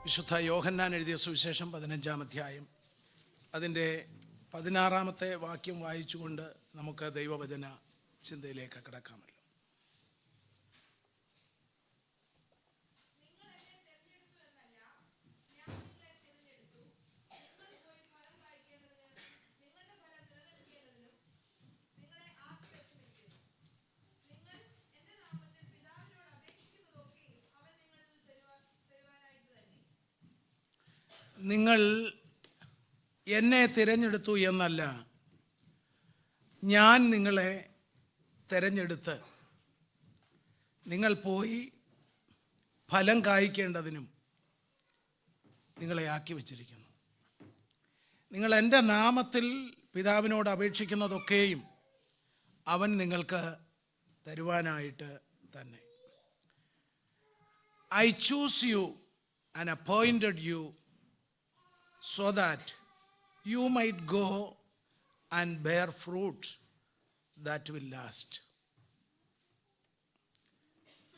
വിശുദ്ധ യോഹന്നാൻ എഴുതിയ സുവിശേഷം 15-ാം അധ്യായം അതിൻ്റെ 16-ാമത്തെ വാക്യം വായിച്ചുകൊണ്ട് നമുക്ക് ദൈവവചന ചിന്തയിലേക്ക് കടക്കാമല്ലോ. നിങ്ങൾ എന്നെ തിരഞ്ഞെടുത്തു എന്നല്ല, ഞാൻ നിങ്ങളെ തിരഞ്ഞെടുത്ത് നിങ്ങൾ പോയി ഫലം കായ്ക്കേണ്ടതിനും നിങ്ങളെ ആക്കി വച്ചിരിക്കുന്നു. നിങ്ങൾ എൻ്റെ നാമത്തിൽ പിതാവിനോട് അപേക്ഷിക്കുന്നതൊക്കെയും അവൻ നിങ്ങൾക്ക് തരുവാനായിട്ട് തന്നെ. I choose you and appointed you so that you might go and bear fruit that will last.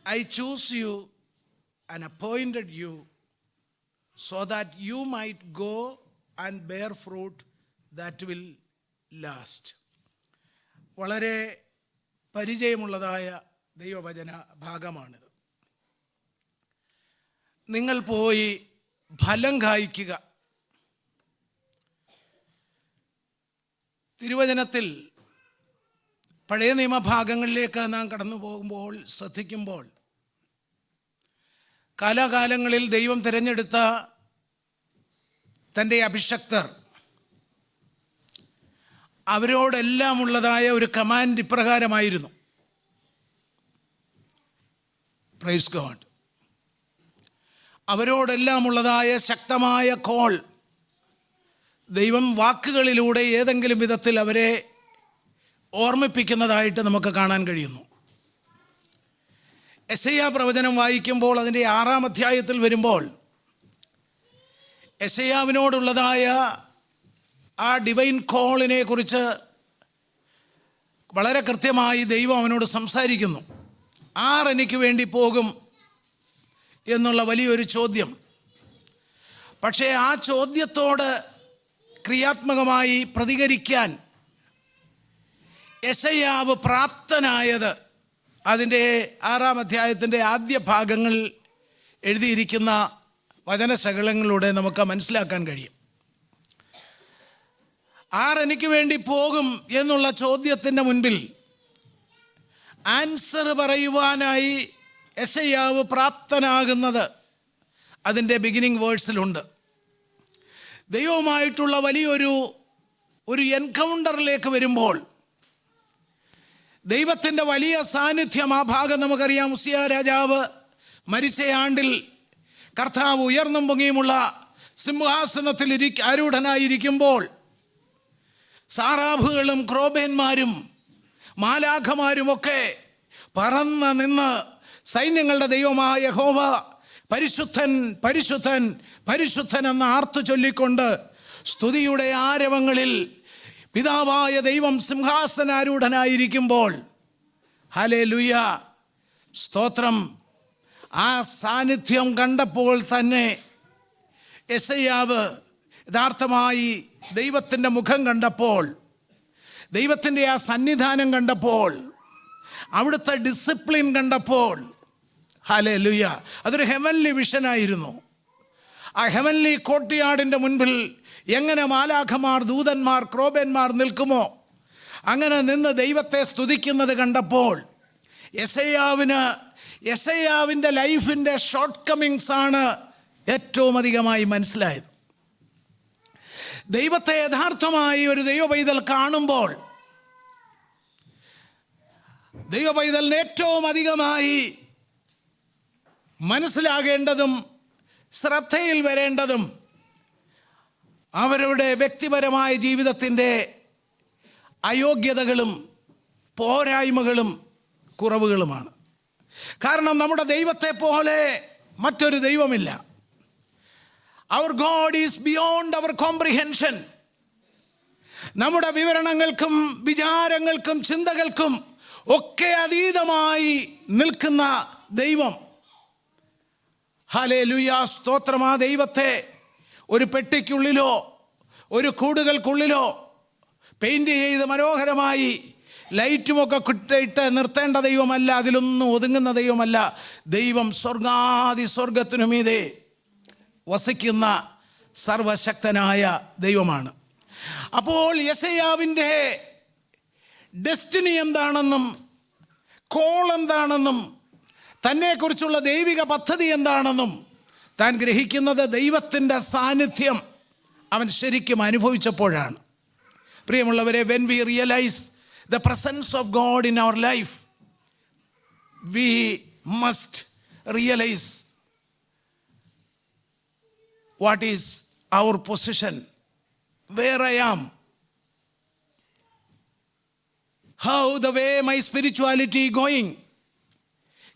I choose you and appointed you so that you might go and bear fruit that will last. വളരെ പരിചയമുള്ളതായ ദൈവവചന ഭാഗമാണിത്. നിങ്ങൾ പോയി ഫലം കായ്ക്കുക. തിരുവചനത്തിൽ പഴയ നിയമഭാഗങ്ങളിലേക്ക് നാം കടന്നു പോകുമ്പോൾ ശ്രദ്ധിക്കുമ്പോൾ കാലാകാലങ്ങളിൽ ദൈവം തിരഞ്ഞെടുത്ത തൻ്റെ അഭിഷക്തർ അവരോടെല്ലാം ഉള്ളതായ ഒരു കമാൻഡ് ഇപ്രകാരമായിരുന്നു. Praise God. അവരോടെല്ലാം ഉള്ളതായ ശക്തമായ കോൾ ദൈവം വാക്കുകളിലൂടെ ഏതെങ്കിലും വിധത്തിൽ അവരെ ഓർമ്മിപ്പിക്കുന്നതായിട്ട് നമുക്ക് കാണാൻ കഴിയുന്നു. യെശയ്യാ പ്രവചനം വായിക്കുമ്പോൾ അതിൻ്റെ 6-ാം അധ്യായത്തിൽ വരുമ്പോൾ യെശയ്യാവിനോടുള്ളതായ ആ ഡിവൈൻ കോളിനെ കുറിച്ച് വളരെ കൃത്യമായി ദൈവം അവനോട് സംസാരിക്കുന്നു. ആർ എനിക്ക് വേണ്ടി പോകും എന്നുള്ള വലിയൊരു ചോദ്യം. പക്ഷേ ആ ചോദ്യത്തോട് ക്രിയാത്മകമായി പ്രതികരിക്കാൻ യെശയ്യാവ് പ്രാപ്തനായത് അതിൻ്റെ 6-ാം അധ്യായത്തിൻ്റെ ആദ്യ ഭാഗങ്ങൾ എഴുതിയിരിക്കുന്ന വചനശകലങ്ങളിലൂടെ നമുക്ക് മനസ്സിലാക്കാൻ കഴിയും. ആർ എനിക്ക് വേണ്ടി പോകും എന്നുള്ള ചോദ്യത്തിൻ്റെ മുൻപിൽ ആൻസർ പറയുവാനായി യെശയ്യാവ് പ്രാപ്തനാകുന്നത് അതിൻ്റെ ബിഗിനിങ് വേഴ്സിലുണ്ട്. ദൈവവുമായിട്ടുള്ള വലിയൊരു എൻകൗണ്ടറിലേക്ക് വരുമ്പോൾ ദൈവത്തിൻ്റെ വലിയ സാന്നിധ്യം ആ ഭാഗം നമുക്കറിയാം. ഉസിയ രാജാവ് മരിച്ച ആണ്ടിൽ കർത്താവ് ഉയർന്നും പൊങ്ങിയുമുള്ള സിംഹാസനത്തിൽ ആരൂഢനായിരിക്കുമ്പോൾ സാറാഫുകളും ക്രോബേന്മാരും മാലാഖമാരുമൊക്കെ പറന്ന് നിന്ന് സൈന്യങ്ങളുടെ ദൈവമായ യഹോവ പരിശുദ്ധൻ പരിശുദ്ധൻ പരിശുദ്ധൻ എന്ന് ആർത്തു ചൊല്ലിക്കൊണ്ട് സ്തുതിയുടെ ആരവങ്ങളിൽ പിതാവായ ദൈവം സിംഹാസനാരൂഢനായിരിക്കുമ്പോൾ ഹല്ലേലൂയ സ്തോത്രം, ആ സാന്നിധ്യം കണ്ടപ്പോൾ തന്നെ യെശയ്യാവ് യഥാർത്ഥമായി ദൈവത്തിൻ്റെ മുഖം കണ്ടപ്പോൾ, ദൈവത്തിൻ്റെ ആ സന്നിധാനം കണ്ടപ്പോൾ, അവിടുത്തെ ഡിസിപ്ലിൻ കണ്ടപ്പോൾ, ഹല്ലേലൂയ, അതൊരു ഹെവൻലി വിഷനായിരുന്നു. ആ ഹെവൻലി കോർട്ട്യാർഡിൻ്റെ മുൻപിൽ എങ്ങനെ മാലാഖമാർ, ദൂതന്മാർ, ക്രോബന്മാർ നിൽക്കുമോ അങ്ങനെ നിന്ന് ദൈവത്തെ സ്തുതിക്കുന്നത് കണ്ടപ്പോൾ യെശയ്യാവിൻ്റെ ലൈഫിൻ്റെ ഷോർട്ട് കമ്മിങ്സ് ആണ് ഏറ്റവും അധികമായി മനസ്സിലായത്. ദൈവത്തെ യഥാർത്ഥമായി ഒരു ദൈവപൈതൽ കാണുമ്പോൾ ദൈവപൈതലിന് ഏറ്റവും അധികമായി മനസ്സിലാകേണ്ടതും ശ്രദ്ധയിൽ വരേണ്ടതും അവരുടെ വ്യക്തിപരമായ ജീവിതത്തിൻ്റെ അയോഗ്യതകളും പോരായ്മകളും കുറവുകളുമാണ്. കാരണം നമ്മുടെ ദൈവത്തെ പോലെ മറ്റൊരു ദൈവമില്ല. Our God is beyond our comprehension. നമ്മുടെ വിവരണങ്ങൾക്കും വിചാരങ്ങൾക്കും ചിന്തകൾക്കും ഒക്കെ അതീതമായി നിൽക്കുന്ന ദൈവം. ഹല്ലേലൂയ, സ്തോത്രം. ആ ദൈവത്തെ ഒരു പെട്ടിക്കുള്ളിലോ ഒരു കൂടുകൾക്കുള്ളിലോ പെയിൻറ് ചെയ്ത് മനോഹരമായി ലൈറ്റുമൊക്കെ ഇട്ട് നിർത്തേണ്ട ദൈവമല്ല, അതിലൊന്നും ഒതുങ്ങുന്ന ദൈവമല്ല. ദൈവം സ്വർഗത്തിനു മീതെ വസിക്കുന്ന സർവശക്തനായ ദൈവമാണ്. അപ്പോൾ യെശയ്യാവിൻ്റെ ഡെസ്റ്റിനി എന്താണെന്നും കോൾ എന്താണെന്നും തന്നെക്കുറിച്ചുള്ള ദൈവിക പദ്ധതി എന്താണെന്നും താൻ ഗ്രഹിക്കുന്നത് ദൈവത്തിൻ്റെ സാന്നിധ്യം അവൻ ശരിക്കും അനുഭവിച്ചപ്പോഴാണ്. പ്രിയമുള്ളവരെ, when we realize the presence of God in our life, we must realize what is our position, where I am, how the way my spirituality going,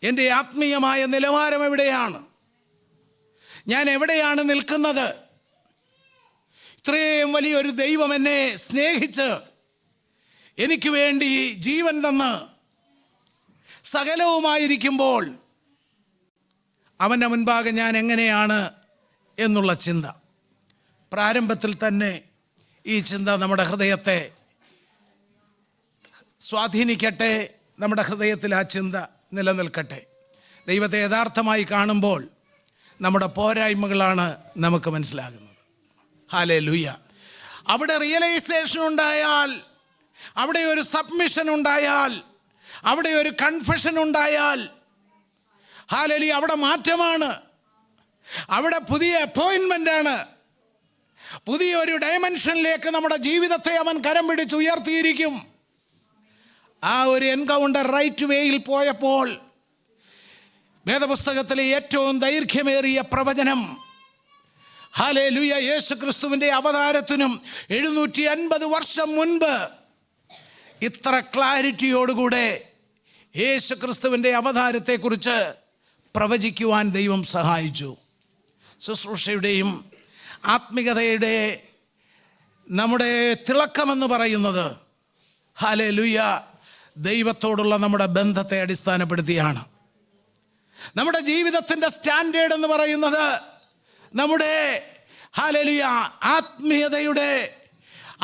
എൻ്റെ ആത്മീയമായ നിലവാരം എവിടെയാണ്, ഞാൻ എവിടെയാണ് നിൽക്കുന്നത്. ഇത്രയും വലിയൊരു ദൈവം എന്നെ സ്നേഹിച്ച് എനിക്ക് വേണ്ടി ജീവൻ തന്ന് സകലവുമായിരിക്കുമ്പോൾ അവൻ്റെ മുൻപാകെ ഞാൻ എങ്ങനെയാണ് എന്നുള്ള ചിന്ത. പ്രാരംഭത്തിൽ തന്നെ ഈ ചിന്ത നമ്മുടെ ഹൃദയത്തെ സ്വാധീനിക്കട്ടെ, നമ്മുടെ ഹൃദയത്തിൽ ആ ചിന്ത നിലനിൽക്കട്ടെ. ദൈവത്തെ യഥാർത്ഥമായി കാണുമ്പോൾ നമ്മുടെ പോരായ്മകളാണ് നമുക്ക് മനസ്സിലാകുന്നത്. ഹല്ലേലൂയ. അവിടെ റിയലൈസേഷൻ ഉണ്ടായാൽ, അവിടെ ഒരു സബ്മിഷൻ ഉണ്ടായാൽ, അവിടെ ഒരു കൺഫെഷൻ ഉണ്ടായാൽ, ഹല്ലേലൂയ, അവിടെ മാറ്റമാണ്, അവിടെ പുതിയ അപ്പോയിൻമെൻ്റ് ആണ്. പുതിയൊരു ഡയമെൻഷനിലേക്ക് നമ്മുടെ ജീവിതത്തെ അവൻ കരം പിടിച്ച് ഉയർത്തിയിരിക്കും. ആ ഒരു എൻകൗണ്ടർ റൈറ്റ് വേയിൽ പോയപ്പോൾ വേദപുസ്തകത്തിലെ ഏറ്റവും ദൈർഘ്യമേറിയ പ്രവചനം, ഹല്ലേലൂയ, യേശു ക്രിസ്തുവിൻ്റെ അവതാരത്തിനും 750 വർഷം മുൻപ് ഇത്ര ക്ലാരിറ്റിയോടുകൂടെ യേശു ക്രിസ്തുവിൻ്റെ അവതാരത്തെക്കുറിച്ച് പ്രവചിക്കുവാൻ ദൈവം സഹായിച്ചു. ശുശ്രൂഷയുടെയും ആത്മികതയുടെ നമ്മുടെ തിളക്കമെന്ന് പറയുന്നത്, ഹല്ലേലൂയ, ദൈവത്തോടുള്ള നമ്മുടെ ബന്ധത്തെ അടിസ്ഥാനപ്പെടുത്തിയാണ്. നമ്മുടെ ജീവിതത്തിൻ്റെ സ്റ്റാൻഡേർഡ് എന്ന് പറയുന്നത് നമ്മുടെ, ഹല്ലേലൂയ, ആത്മീയതയുടെ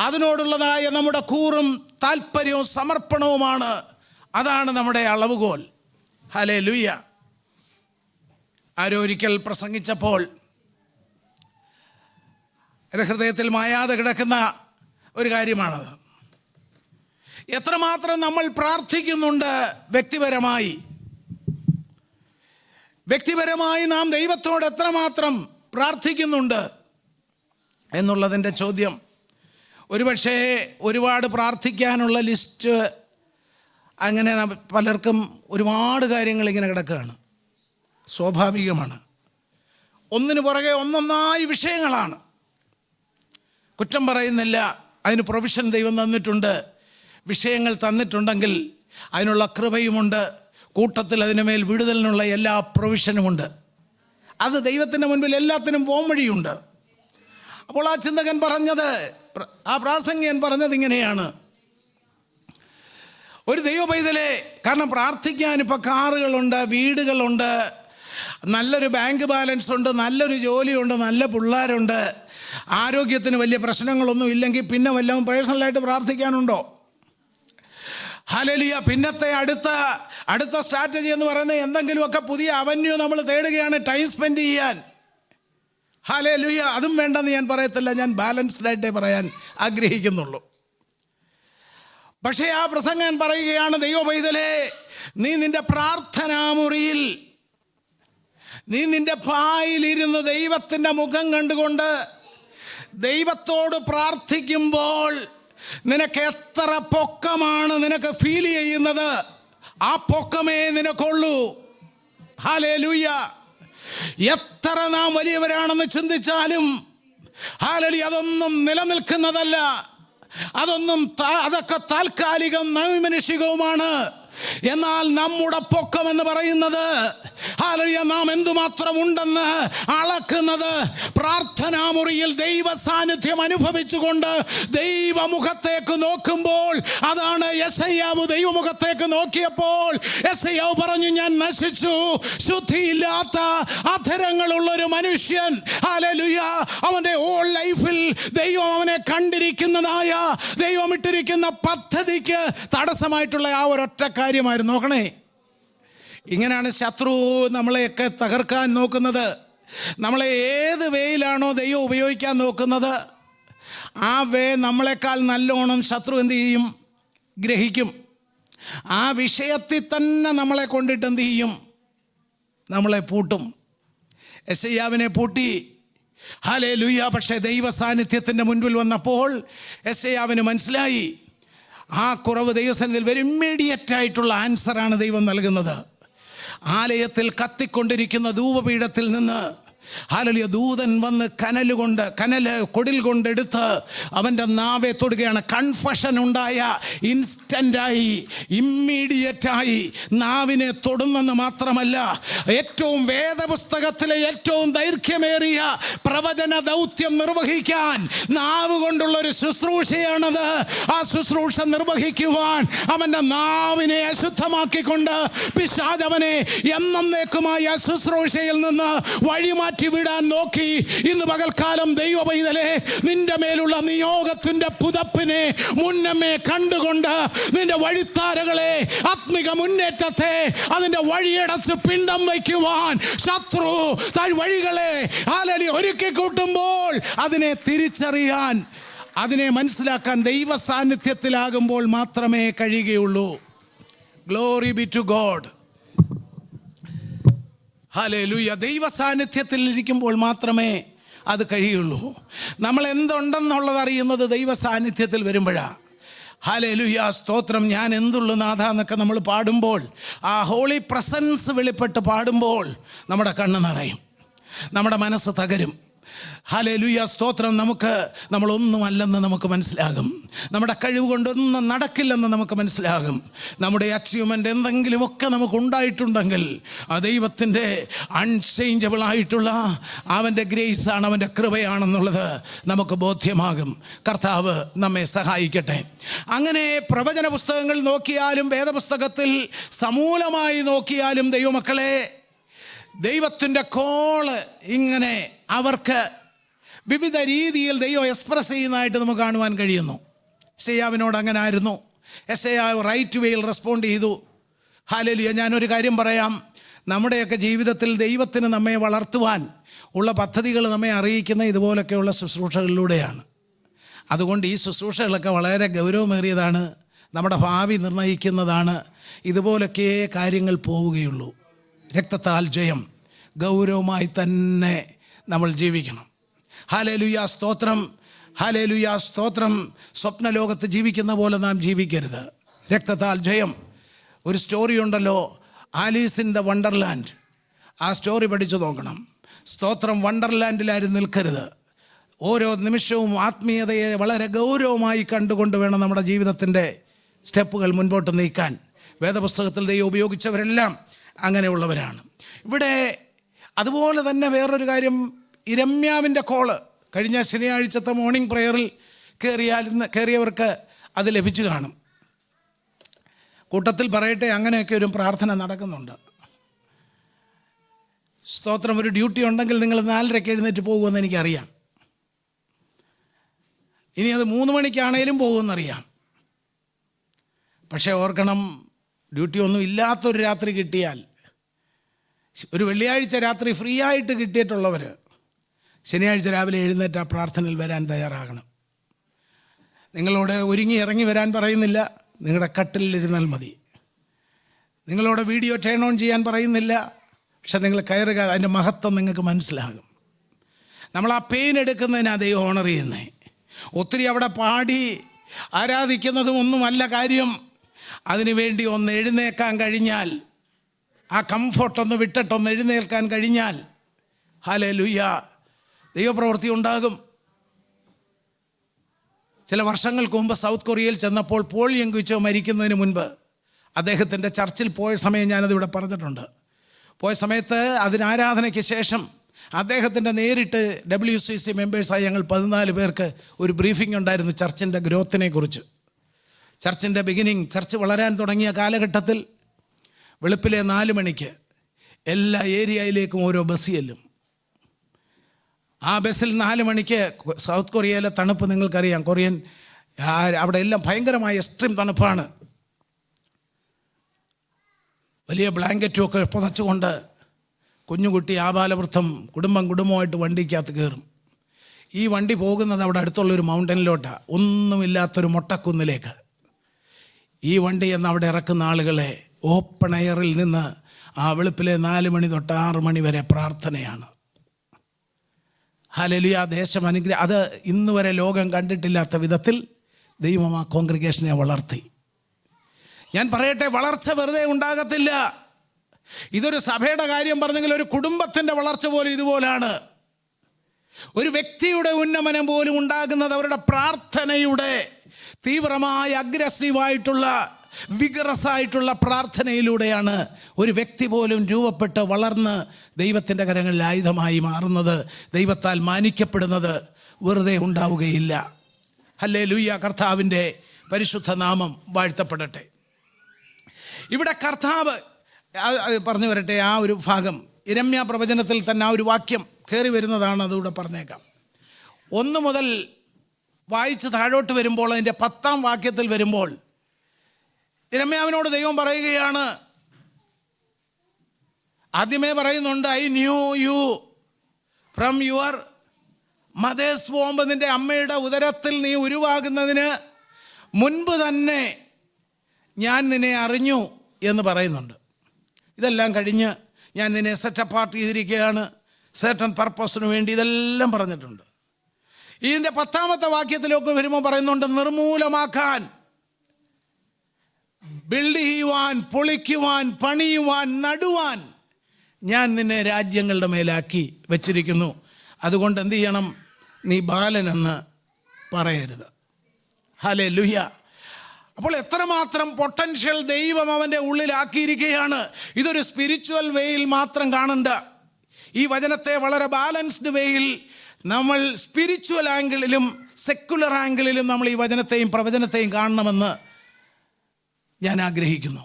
അതിനോടുള്ളതായ നമ്മുടെ കൂറും താല്പര്യവും സമർപ്പണവുമാണ്. അതാണ് നമ്മുടെ അളവുകോൽ. ഹല്ലേലൂയ. ആരോ ഒരിക്കൽ പ്രസംഗിച്ചപ്പോൾ എൻ്റെ ഹൃദയത്തിൽ മായാതെ കിടക്കുന്ന ഒരു കാര്യമാണത്. എത്രമാത്രം നമ്മൾ പ്രാർത്ഥിക്കുന്നുണ്ട് വ്യക്തിപരമായി നാം ദൈവത്തോട് എത്രമാത്രം പ്രാർത്ഥിക്കുന്നുണ്ട് എന്നുള്ളതിൻ്റെ ചോദ്യം. ഒരുപക്ഷേ ഒരുപാട് പ്രാർത്ഥിക്കാനുള്ള ലിസ്റ്റ് അങ്ങനെ പലർക്കും ഒരുപാട് കാര്യങ്ങൾ ഇങ്ങനെ കിടക്കുകയാണ്. സ്വാഭാവികമാണ്. ഒന്നിനു പുറകെ ഒന്നൊന്നായി വിഷയങ്ങളാണ്. കുറ്റം പറയുന്നില്ല, അതിന് പ്രൊവിഷൻ ദൈവം തന്നിട്ടുണ്ട്. വിഷയങ്ങൾ തന്നിട്ടുണ്ടെങ്കിൽ അതിനുള്ള കൃപയുമുണ്ട്, കൂട്ടത്തിൽ അതിനുമേൽ വിടുതലിനുള്ള എല്ലാ പ്രൊവിഷനുമുണ്ട്. അത് ദൈവത്തിൻ്റെ മുൻപിൽ എല്ലാത്തിനും പോംവഴിയുണ്ട്. അപ്പോൾ ആ ചിന്തകൻ പറഞ്ഞത്, ആ പ്രാസംഗികൻ പറഞ്ഞത് ഇങ്ങനെയാണ്: ഒരു ദൈവ പൈതലേ, കാരണം പ്രാർത്ഥിക്കാൻ ഇപ്പോൾ കാറുകളുണ്ട്, വീടുകളുണ്ട്, നല്ലൊരു ബാങ്ക് ബാലൻസ് ഉണ്ട്, നല്ലൊരു ജോലിയുണ്ട്, നല്ല പിള്ളേരുണ്ട്, ആരോഗ്യത്തിന് വലിയ പ്രശ്നങ്ങളൊന്നും ഇല്ലെങ്കിൽ പിന്നെ വല്ലതും പേഴ്സണലായിട്ട് പ്രാർത്ഥിക്കാനുണ്ടോ? ഹല്ലേലൂയ. പിന്നത്തെ അടുത്ത സ്ട്രാറ്റജി എന്ന് പറയുന്നത് എന്തെങ്കിലുമൊക്കെ പുതിയ അവന്യൂ നമ്മൾ തേടുകയാണ് ടൈം സ്പെൻഡ് ചെയ്യാൻ. ഹല്ലേലൂയ. അതും വേണ്ടെന്ന് ഞാൻ പറയത്തില്ല, ഞാൻ ബാലൻസ്ഡായിട്ടേ പറയാൻ ആഗ്രഹിക്കുന്നുള്ളൂ. പക്ഷേ ആ പ്രസംഗൻ പറയുകയാണ്, ദൈവ പൈതലേ, നീ നിൻ്റെ പ്രാർത്ഥനാമുറിയിൽ, നീ നിൻ്റെ പായിലിരുന്ന് ദൈവത്തിൻ്റെ മുഖം കണ്ടുകൊണ്ട് ദൈവത്തോട് പ്രാർത്ഥിക്കുമ്പോൾ നിനക്ക് എത്ര പൊക്കമാണ് നിനക്ക് ഫീൽ ചെയ്യുന്നത്, ആ പൊക്കമേ നിനക്കുള്ളൂ. ഹല്ലേലൂയ. എത്ര നാം വലിയവരാണെന്ന് ചിന്തിച്ചാലും ഹല്ലേലൂയ, അതൊന്നും നിലനിൽക്കുന്നതല്ല. അതൊക്കെ താൽക്കാലികം, നൈമിഷികവുമാണ്. എന്നാൽ നമ്മുടെ പൊക്കം എന്ന് പറയുന്നത് ഹല്ലേലൂയ, നാം എന്തുമാത്രം ഉണ്ടെന്ന് അളക്കുന്നത് പ്രാർത്ഥനാ മുറിയിൽ ദൈവ സാന്നിധ്യം അനുഭവിച്ചുകൊണ്ട് ദൈവമുഖത്തേക്ക് നോക്കുമ്പോൾ. അതാണ് യെശയ്യാവ് ദൈവമുഖത്തേക്ക് നോക്കിയപ്പോൾ യെശയ്യാവ് പറഞ്ഞു, ഞാൻ നശിച്ചു, ശുദ്ധിയില്ലാത്ത അധരങ്ങളുള്ള ഒരു മനുഷ്യൻ. ഹല്ലേലൂയ, അവൻ്റെ ഓൾ ലൈഫിൽ ദൈവം അവനെ കണ്ടിരിക്കുന്നതായ, ദൈവം ഇട്ടിരിക്കുന്ന പദ്ധതിക്ക് തടസ്സമായിട്ടുള്ള ആ ഒരൊറ്റ കാര്യമായിരുന്നു. നോക്കണേ, ഇങ്ങനെയാണ് ശത്രു നമ്മളെയൊക്കെ തകർക്കാൻ നോക്കുന്നത്. നമ്മളെ ഏത് വേയിലാണോ ദൈവം ഉപയോഗിക്കാൻ നോക്കുന്നത്, ആ വേ നമ്മളെക്കാൾ നല്ലോണം ശത്രു എന്ത് ചെയ്യും? ഗ്രഹിക്കും. ആ വിഷയത്തിൽ തന്നെ നമ്മളെ കൊണ്ടിട്ട് എന്ത് ചെയ്യും? നമ്മളെ പൂട്ടും. യെശയ്യാവിനെ പൂട്ടി. ഹല്ലേലൂയ. പക്ഷേ ദൈവ സാന്നിധ്യത്തിൻ്റെ മുൻപിൽ വന്നപ്പോൾ യെശയ്യാവിന് മനസ്സിലായി, ആ കുറവ് ദൈവസന്നിധിയിൽ വെരി ഇമ്മീഡിയറ്റ് ആയിട്ടുള്ള ആൻസറാണ് ദൈവം നൽകുന്നത്. ആലയത്തിൽ കത്തിക്കൊണ്ടിരിക്കുന്ന ധൂപപീഠത്തിൽ നിന്ന് ഹല്ലേലൂയ ദൂതൻ വന്ന് കൊടിൽ കൊണ്ടെടുത്ത് അവൻ്റെ നാവെ തൊടുകയാണ്. കൺഫഷൻ ഉണ്ടായ ഇൻസ്റ്റൻ്റായി, ഇമ്മീഡിയറ്റായി നാവിനെ തൊടുന്നെന്ന് മാത്രമല്ല, ഏറ്റവും വേദപുസ്തകത്തിലെ ഏറ്റവും ദൈർഘ്യമേറിയ പ്രവചന ദൗത്യം നിർവഹിക്കാൻ നാവ് കൊണ്ടുള്ളൊരു ശുശ്രൂഷയാണത്. ആ ശുശ്രൂഷ നിർവഹിക്കുവാൻ അവൻ്റെ നാവിനെ അശുദ്ധമാക്കിക്കൊണ്ട് പിശാച് അവനെ എന്നേക്കുമായി ആ ശുശ്രൂഷയിൽ നിന്ന് വഴിമാറ്റി വിടാൻ നോക്കി. ഇന്ന് പകൽക്കാലം ദൈവ പൈതലേ, നിന്റെ മേലുള്ള നിയോഗത്തിന്റെ പുതപ്പിനെ മുന്നമേ കണ്ടുകൊണ്ട് നിന്റെ വഴിത്താരകളെ, ആത്മിക മുന്നേറ്റത്തെ അതിന്റെ വഴിയടച്ച് പിണ്ടം വയ്ക്കുവാൻ ശത്രു വഴികളെ ഒരുക്കി കൂട്ടുമ്പോൾ അതിനെ തിരിച്ചറിയാൻ, അതിനെ മനസ്സിലാക്കാൻ ദൈവ സാന്നിധ്യത്തിലാകുമ്പോൾ മാത്രമേ കഴിയുകയുള്ളൂ. Glory be to God. Hallelujah. ദൈവ സാന്നിധ്യത്തിൽ ഇരിക്കുമ്പോൾ മാത്രമേ അത് കഴിയുള്ളൂ. നമ്മൾ എന്തുണ്ടെന്നുള്ളത് അറിയുന്നത് ദൈവ സാന്നിധ്യത്തിൽ വരുമ്പോഴാണ്. ഹല്ലേലൂയ, സ്തോത്രം. ഞാൻ എന്തുള്ളു നാഥ എന്നൊക്കെ നമ്മൾ പാടുമ്പോൾ, ആ ഹോളി പ്രസൻസ് വെളിപ്പെട്ട് പാടുമ്പോൾ നമ്മുടെ കണ്ണ് നിറയും, നമ്മുടെ മനസ്സ് തകരും. ഹല്ലേലൂയ, സ്തോത്രം. നമ്മളൊന്നുമല്ലെന്ന് നമുക്ക് മനസ്സിലാകും. നമ്മുടെ കഴിവ് കൊണ്ടൊന്നും നടക്കില്ലെന്ന് നമുക്ക് മനസ്സിലാകും. നമ്മുടെ അച്ചീവ്മെൻ്റ് എന്തെങ്കിലുമൊക്കെ നമുക്ക് ഉണ്ടായിട്ടുണ്ടെങ്കിൽ ആ ദൈവത്തിൻ്റെ അൺചേഞ്ചബിളായിട്ടുള്ള അവൻ്റെ ഗ്രേസാണ്, അവൻ്റെ കൃപയാണെന്നുള്ളത് നമുക്ക് ബോധ്യമാകും. കർത്താവ് നമ്മെ സഹായിക്കട്ടെ. അങ്ങനെ പ്രവചന പുസ്തകങ്ങൾ നോക്കിയാലും വേദപുസ്തകത്തിൽ സമൂലമായി നോക്കിയാലും ദൈവമക്കളെ, ദൈവത്തിൻ്റെ കോള് ഇങ്ങനെ അവർക്ക് വിവിധ രീതിയിൽ ദൈവം എക്സ്പ്രസ് ചെയ്യുന്നതായിട്ട് നമുക്ക് കാണുവാൻ കഴിയുന്നു. യെശയ്യാവിനോട് അങ്ങനെ ആയിരുന്നു. യെശയ്യാവ് റൈറ്റ് വേയിൽ റെസ്പോണ്ട് ചെയ്തു. ഹല്ലേലൂയ. ഞാനൊരു കാര്യം പറയാം, നമ്മുടെയൊക്കെ ജീവിതത്തിൽ ദൈവത്തിന് നമ്മെ വളർത്തുവാൻ ഉള്ള പദ്ധതികൾ നമ്മെ അറിയിക്കുന്ന ഇതുപോലൊക്കെയുള്ള ശുശ്രൂഷകളിലൂടെയാണ്. അതുകൊണ്ട് ഈ ശുശ്രൂഷകളൊക്കെ വളരെ ഗൗരവമേറിയതാണ്, നമ്മുടെ ഭാവി നിർണ്ണയിക്കുന്നതാണ്. ഇതുപോലൊക്കെ കാര്യങ്ങൾ പോവുകയുള്ളൂ. രക്തത്താൽ ജയം, ഗൗരവമായി തന്നെ നമ്മൾ ജീവിക്കണം. ഹല്ലേലൂയ, സ്തോത്രം. ഹല്ലേലൂയ, സ്തോത്രം. സ്വപ്നലോകത്ത് ജീവിക്കുന്ന പോലെ നാം ജീവിക്കരുത്. രക്തത്താൽ ജയം. ഒരു സ്റ്റോറി ഉണ്ടല്ലോ, ആലീസ് ഇൻ ദ വണ്ടർലാൻഡ്. ആ സ്റ്റോറി പഠിച്ചു നോക്കണം. സ്തോത്രം. വണ്ടർലാൻഡിലാരും നിൽക്കരുത്. ഓരോ നിമിഷവും ആത്മീയതയെ വളരെ ഗൗരവമായി കണ്ടുകൊണ്ട് വേണം നമ്മുടെ ജീവിതത്തിൻ്റെ സ്റ്റെപ്പുകൾ മുൻപോട്ട് നീക്കാൻ. വേദപുസ്തകത്തിൽ ദൈവം ഉപയോഗിച്ചവരെല്ലാം അങ്ങനെയുള്ളവരാണ്. ഇവിടെ അതുപോലെ തന്നെ വേറൊരു കാര്യം, ഇരമ്യാവിൻ്റെ കോള് കഴിഞ്ഞ ശനിയാഴ്ചത്തെ മോർണിംഗ് പ്രയറിൽ കയറിയവർക്ക് അത് ലഭിച്ചു കാണും. കൂട്ടത്തിൽ പറയട്ടെ, അങ്ങനെയൊക്കെ ഒരു പ്രാർത്ഥന നടക്കുന്നുണ്ട്. സ്തോത്രം. ഒരു ഡ്യൂട്ടി ഉണ്ടെങ്കിൽ നിങ്ങൾ 4:30 എഴുന്നേറ്റ് പോകുമെന്ന് എനിക്കറിയാം. ഇനി അത് 3 മണിക്കാണേലും പോകുമെന്നറിയാം. പക്ഷേ ഓർക്കണം, ഡ്യൂട്ടി ഒന്നും ഇല്ലാത്തൊരു രാത്രി കിട്ടിയാൽ, ഒരു വെള്ളിയാഴ്ച രാത്രി ഫ്രീ ആയിട്ട് കിട്ടിയിട്ടുള്ളവർ ശനിയാഴ്ച രാവിലെ എഴുന്നേറ്റ് ആ പ്രാർത്ഥനയിൽ വരാൻ തയ്യാറാകണം. നിങ്ങളോട് ഒരുങ്ങി ഇറങ്ങി വരാൻ പറയുന്നില്ല, നിങ്ങളുടെ കട്ടിലിരുന്നാൽ മതി. നിങ്ങളോട് വീഡിയോ ടേൺ ഓൺ ചെയ്യാൻ പറയുന്നില്ല, പക്ഷെ നിങ്ങൾ കയറുക, അതിൻ്റെ മഹത്വം നിങ്ങൾക്ക് മനസ്സിലാകും. നമ്മൾ ആ പെയിൻ എടുക്കുന്നതിനാണ് ദൈവം ഓണർ ചെയ്യുന്നത്. ഒത്തിരി അവിടെ പാടി ആരാധിക്കുന്നതും ഒന്നുമല്ല കാര്യം. അതിനുവേണ്ടി ഒന്ന് എഴുന്നേക്കാൻ കഴിഞ്ഞാൽ, ആ കംഫർട്ടൊന്ന് വിട്ടിട്ടൊന്ന് എഴുന്നേൽക്കാൻ കഴിഞ്ഞാൽ, ഹല്ലേലൂയ, ദൈവപ്രവൃത്തി ഉണ്ടാകും. ചില വർഷങ്ങൾക്ക് മുമ്പ് സൗത്ത് കൊറിയയിൽ ചെന്നപ്പോൾ പോൾ യങ്കുച്ചോ മരിക്കുന്നതിന് മുൻപ് അദ്ദേഹത്തിൻ്റെ ചർച്ചിൽ പോയ സമയം ഞാനതിവിടെ പറഞ്ഞിട്ടുണ്ട്. പോയ സമയത്ത് ആരാധനയ്ക്ക് ശേഷം അദ്ദേഹത്തിൻ്റെ നേരിട്ട് WCC മെമ്പേഴ്സായി ഞങ്ങൾ 14 പേർക്ക് ഒരു ബ്രീഫിംഗ് ഉണ്ടായിരുന്നു ചർച്ചിൻ്റെ ഗ്രോത്തിനെ കുറിച്ച്. ചർച്ചിൻ്റെ ബിഗിനിങ്, ചർച്ച് വളരാൻ തുടങ്ങിയ കാലഘട്ടത്തിൽ വെളുപ്പിലെ 4 മണിക്ക് എല്ലാ ഏരിയയിലേക്കും ഓരോ ബസ് ചെല്ലും. ആ ബസ്സിൽ 4 മണിക്ക് സൗത്ത് കൊറിയയിലെ തണുപ്പ് നിങ്ങൾക്കറിയാം. കൊറിയൻ അവിടെ എല്ലാം ഭയങ്കരമായ എക്സ്ട്രീം തണുപ്പാണ്. വലിയ ബ്ലാങ്കറ്റും ഒക്കെ പുതച്ചുകൊണ്ട് കുഞ്ഞുകുട്ടി ആബാലവൃദ്ധം കുടുംബമായിട്ട് വണ്ടിക്കകത്ത് കയറും. ഈ വണ്ടി പോകുന്നത് അവിടെ അടുത്തുള്ളൊരു മൗണ്ടനിലോട്ടാണ്, ഒന്നുമില്ലാത്തൊരു മൊട്ടക്കുന്നിലേക്ക്. ഈ വണ്ടി എന്ന് അവിടെ ഇറക്കുന്ന ആളുകളെ ഓപ്പൺ എയറിൽ നിന്ന് ആ വെളുപ്പിലെ 4 മണി തൊട്ട് 6 മണി വരെ പ്രാർത്ഥനയാണ്. ഹല്ലേലൂയ. ദേശം അത് ഇന്ന് വരെ ലോകം കണ്ടിട്ടില്ലാത്ത വിധത്തിൽ ദൈവം ആ കോൺഗ്രിഗേഷനെ വളർത്തി. ഞാൻ പറയട്ടെ, വളർച്ച വെറുതെ ഉണ്ടാകത്തില്ല. ഇതൊരു സഭയുടെ കാര്യം പറഞ്ഞെങ്കിൽ ഒരു കുടുംബത്തിൻ്റെ വളർച്ച പോലും ഇതുപോലാണ്. ഒരു വ്യക്തിയുടെ ഉന്നമനം പോലും ഉണ്ടാകുന്നത് അവരുടെ പ്രാർത്ഥനയുടെ തീവ്രമായ അഗ്രസീവായിട്ടുള്ള വിഗറസായിട്ടുള്ള പ്രാർത്ഥനയിലൂടെയാണ്. ഒരു വ്യക്തി പോലും രൂപപ്പെട്ട് വളർന്ന് ദൈവത്തിൻ്റെ കരങ്ങളിൽ ആയുധമായി മാറുന്നത്, ദൈവത്താൽ മാനിക്കപ്പെടുന്നത് വെറുതെ ഉണ്ടാവുകയില്ല. ഹല്ലേലൂയ. കർത്താവിൻ്റെ പരിശുദ്ധ നാമം വാഴ്ത്തപ്പെടട്ടെ. ഇവിടെ കർത്താവ് പറഞ്ഞു വരട്ടെ, ആ ഒരു ഭാഗം യിരെമ്യാ പ്രവചനത്തിൽ തന്നെ ആ ഒരു വാക്യം കയറി വരുന്നതാണ്. അതുകൂടെ പറഞ്ഞേക്കാം. 1 മുതൽ വായിച്ച് താഴോട്ട് വരുമ്പോൾ അതിൻ്റെ 10ാം വാക്യത്തിൽ വരുമ്പോൾ യിരെമ്യാവിനോട് ദൈവം പറയുകയാണ്. ആദ്യമേ പറയുന്നുണ്ട്, I new you from your mother's womb. നിൻ്റെ അമ്മയുടെ ഉദരത്തിൽ നീ ഉരുവാകുന്നതിന് മുൻപ് തന്നെ ഞാൻ നിന്നെ അറിഞ്ഞു എന്ന് പറയുന്നുണ്ട്. ഇതെല്ലാം കഴിഞ്ഞ് ഞാൻ നിന്നെ സെറ്റ് അപ്പാർട്ട് ചെയ്തിരിക്കുകയാണ് സെർട്ടൺ പർപ്പസിന് വേണ്ടി, ഇതെല്ലാം പറഞ്ഞിട്ടുണ്ട്. ഇതിൻ്റെ 10ാമത്തെ വാക്യത്തിലൊക്കെ വരുമ്പോൾ പറയുന്നുണ്ട്, നിർമൂലമാക്കാൻ, ബിൽഡ് ചെയ്യുവാൻ, പൊളിക്കുവാൻ, പണിയുവാൻ, നടുവാൻ ഞാൻ നിന്നെ രാജ്യങ്ങളുടെ മേലാക്കി വച്ചിരിക്കുന്നു. അതുകൊണ്ട് എന്ത് ചെയ്യണം? നീ ബാലനെന്ന് പറയരുത്. ഹല്ലേലൂയ. അപ്പോൾ എത്രമാത്രം പൊട്ടൻഷ്യൽ ദൈവം അവൻ്റെ ഉള്ളിലാക്കിയിരിക്കുകയാണ്. ഇതൊരു സ്പിരിച്വൽ വേയിൽ മാത്രം കാണണ്ട. ഈ വചനത്തെ വളരെ ബാലൻസ്ഡ് വേയിൽ നമ്മൾ സ്പിരിച്വൽ ആംഗിളിലും സെക്കുലർ ആംഗിളിലും നമ്മൾ ഈ വചനത്തെയും പ്രവചനത്തെയും കാണണമെന്ന് ഞാൻ ആഗ്രഹിക്കുന്നു.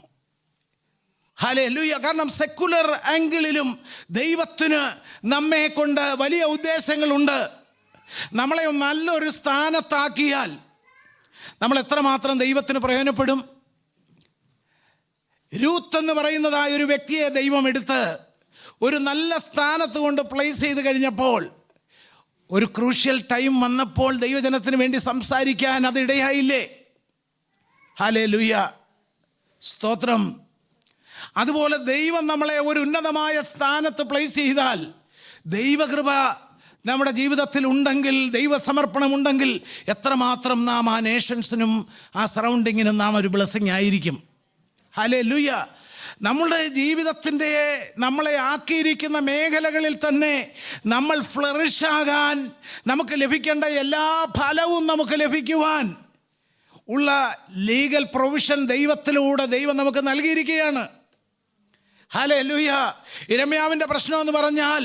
ഹല്ലേലൂയ. കാരണം സെക്കുലർ ആംഗിളിലും ദൈവത്തിന് നമ്മെ കൊണ്ട് വലിയ ഉദ്ദേശങ്ങളുണ്ട്. നമ്മളെ നല്ലൊരു സ്ഥാനത്താക്കിയാൽ നമ്മൾ എത്രമാത്രം ദൈവത്തിന് പ്രയോജനപ്പെടും. രൂത്ത് എന്ന് പറയുന്നതായ ഒരു വ്യക്തിയെ ദൈവം എടുത്ത് ഒരു നല്ല സ്ഥാനത്ത് കൊണ്ട് പ്ലേസ് ചെയ്ത് കഴിഞ്ഞപ്പോൾ, ഒരു ക്രൂഷ്യൽ ടൈം വന്നപ്പോൾ ദൈവജനത്തിന് വേണ്ടി സംസാരിക്കാൻ അതിടയായില്ലേ? ഹല്ലേലൂയ. സ്തോത്രം. അതുപോലെ ദൈവം നമ്മളെ ഒരു ഉന്നതമായ സ്ഥാനത്ത് പ്ലേസ് ചെയ്താൽ, ദൈവകൃപ നമ്മുടെ ജീവിതത്തിൽ ഉണ്ടെങ്കിൽ, ദൈവസമർപ്പണം ഉണ്ടെങ്കിൽ, എത്രമാത്രം നാം ആ നേഷൻസിനും ആ സറൗണ്ടിങ്ങിനും നാം ഒരു ബ്ലെസ്സിങ് ആയിരിക്കും. ഹല്ലേലൂയ. നമ്മുടെ ജീവിതത്തിൻ്റെ നമ്മളെ ആക്കിയിരിക്കുന്ന മേഖലകളിൽ തന്നെ നമ്മൾ ഫ്ലറിഷാകാൻ, നമുക്ക് ലഭിക്കേണ്ട എല്ലാ ഫലവും നമുക്ക് ലഭിക്കുവാൻ ഉള്ള ലീഗൽ പ്രൊവിഷൻ ദൈവത്തിലൂടെ ദൈവം നമുക്ക് നൽകിയിരിക്കുകയാണ്. ഹല്ലേലൂയ. യിരെമ്യാവിൻ്റെ പ്രശ്നം എന്ന് പറഞ്ഞാൽ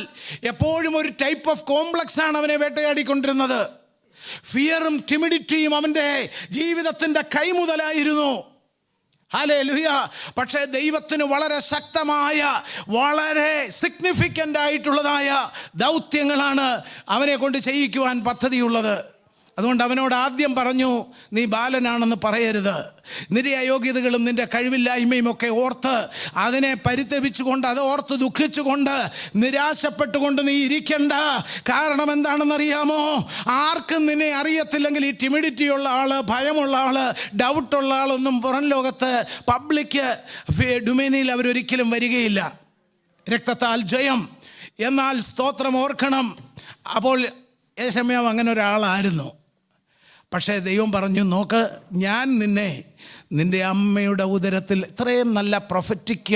എപ്പോഴും ഒരു ടൈപ്പ് ഓഫ് കോംപ്ലക്സ് ആണ് അവനെ വേട്ടയാടിക്കൊണ്ടിരുന്നത്. ഫിയറും ടിമിഡിറ്റിയും അവൻ്റെ ജീവിതത്തിൻ്റെ കൈമുതലായിരുന്നു. ഹല്ലേലൂയ. പക്ഷേ ദൈവത്തിന് വളരെ ശക്തമായ, വളരെ സിഗ്നിഫിക്കൻ്റ് ആയിട്ടുള്ളതായ ദൗത്യങ്ങളാണ് അവനെ കൊണ്ട് ചെയ്യിക്കുവാൻ പദ്ധതിയുള്ളത്. അതുകൊണ്ട് അവനോട് ആദ്യം പറഞ്ഞു, നീ ബാലനാണെന്ന് പറയരുത്. നിന്റെ അയോഗ്യതകളും നിന്റെ കഴിവില്ലായ്മയും ഒക്കെ ഓർത്ത് അതിനെ പരിതപിച്ചുകൊണ്ട്, അത് ഓർത്ത് ദുഃഖിച്ചുകൊണ്ട്, നിരാശപ്പെട്ടുകൊണ്ട് നീ ഇരിക്കണ്ട. കാരണം എന്താണെന്നറിയാമോ? ആർക്കും നിന്നെ അറിയത്തില്ലെങ്കിൽ, ഈ ടിമിഡിറ്റിയുള്ള ആള്, ഭയമുള്ള ആള്, ഡൗട്ടുള്ള ആളൊന്നും പുറം ലോകത്ത് പബ്ലിക് ഡൊമൈനിൽ അവരൊരിക്കലും വരികയില്ല. രക്തത്താൽ ജയം. എന്നാൽ സ്തോത്രം ഓർക്കണം, അപ്പോൾ യെശയ്യാവ് അങ്ങനെ ഒരാളായിരുന്നു. പക്ഷേ ദൈവം പറഞ്ഞു, നോക്ക്, ഞാൻ നിന്നെ നിൻ്റെ അമ്മയുടെ ഉദരത്തിൽ, ഇത്രയും നല്ല പ്രൊഫറ്റിക്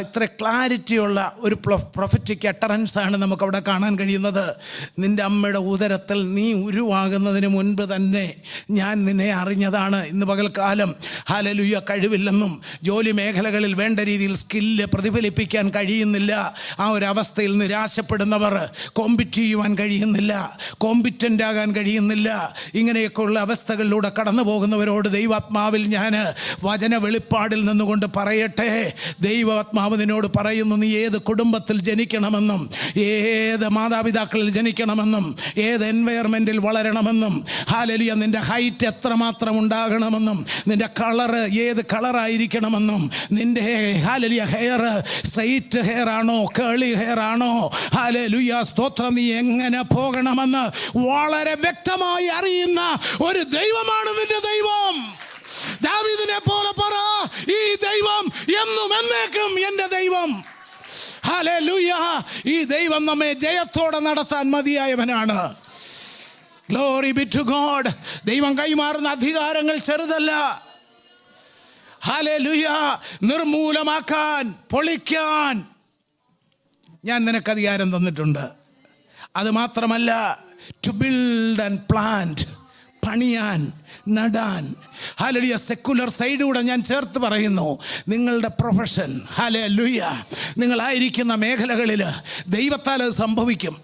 ഇത്ര ക്ലാരിറ്റിയുള്ള ഒരു പ്രൊഫറ്റിക് അട്ടറൻസാണ് നമുക്കവിടെ കാണാൻ കഴിയുന്നത്. നിൻ്റെ അമ്മയുടെ ഉദരത്തിൽ നീ ഉരുവാകുന്നതിന് മുൻപ് തന്നെ ഞാൻ നിന്നെ അറിഞ്ഞതാണ്. ഇന്ന് പകൽക്കാലം ഹല്ലേലൂയ കഴിവില്ലെന്നും ജോലി മേഖലകളിൽ വേണ്ട രീതിയിൽ സ്കില്ല് പ്രതിഫലിപ്പിക്കാൻ കഴിയുന്നില്ല, ആ ഒരു അവസ്ഥയിൽ നിരാശപ്പെടുന്നവർ, കോമ്പറ്റ് ചെയ്യുവാൻ കഴിയുന്നില്ല, കോമ്പിറ്റൻ്റ് ആകാൻ കഴിയുന്നില്ല, ഇങ്ങനെയൊക്കെയുള്ള അവസ്ഥകളിലൂടെ കടന്നു പോകുന്നവരോട് ദൈവാത്മാവിൽ ഞാൻ വചന വെളിപ്പാടിൽ നിന്നുകൊണ്ട് പറയട്ടെ, ദൈവാത്മാവ് നിന്നോട് പറയുന്നു, നീ ഏത് കുടുംബത്തിൽ ജനിക്കണമെന്നും ഏത് മാതാപിതാക്കളിൽ ജനിക്കണമെന്നും ഏത് എൻവയർമെൻറ്റിൽ വളരണമെന്നും ഹല്ലേലൂയ നിൻ്റെ ഹൈറ്റ് എത്രമാത്രം ഉണ്ടാകണമെന്നും നിൻ്റെ കളറ് ഏത് കളറായിരിക്കണമെന്നും നിൻ്റെ ഹല്ലേലൂയ ഹെയർ സ്ട്രെയിറ്റ് ഹെയർ ആണോ കേളി ഹെയർ ആണോ, ഹല്ലേലൂയ സ്തോത്രം, നീ എങ്ങനെ പോകണമെന്ന് വളരെ വ്യക്തമായി അറിയുന്ന ഒരു ദൈവമാണ് നിന്റെ ദൈവം. ദാവീദിനെ പോലെ പറ, ഈ ദൈവം എന്നും എന്നേക്കും എൻ്റെ ദൈവം. ഹല്ലേലൂയ. ഈ ദൈവം നമ്മെ ജയത്തോടെ നടത്താൻ മതിയായവനാണ്. Glory be to God. ദൈവം കൈമാറുന്ന അധികാരങ്ങൾ ചെറുതല്ല. ഹല്ലേലൂയ. നിർമൂലമാക്കാൻ, പൊളിക്കാൻ ഞാൻ നിനക്ക് അധികാരം തന്നിട്ടുണ്ട്. അത് മാത്രമല്ല, ടു ബിൽഡ് ആൻഡ് പ്ലാന്റ്, പണിയാൻ, നടാൻ. ഹല്ലേലൂയ. സെക്കുലർ സൈഡൂടെ ഞാൻ ചേർത്ത് പറയുന്നു, നിങ്ങളുടെ പ്രൊഫഷൻ, ഹല്ലേലൂയ, നിങ്ങളായിരിക്കുന്ന മേഖലകളിൽ ദൈവത്താൽ അത് സംഭവിക്കും.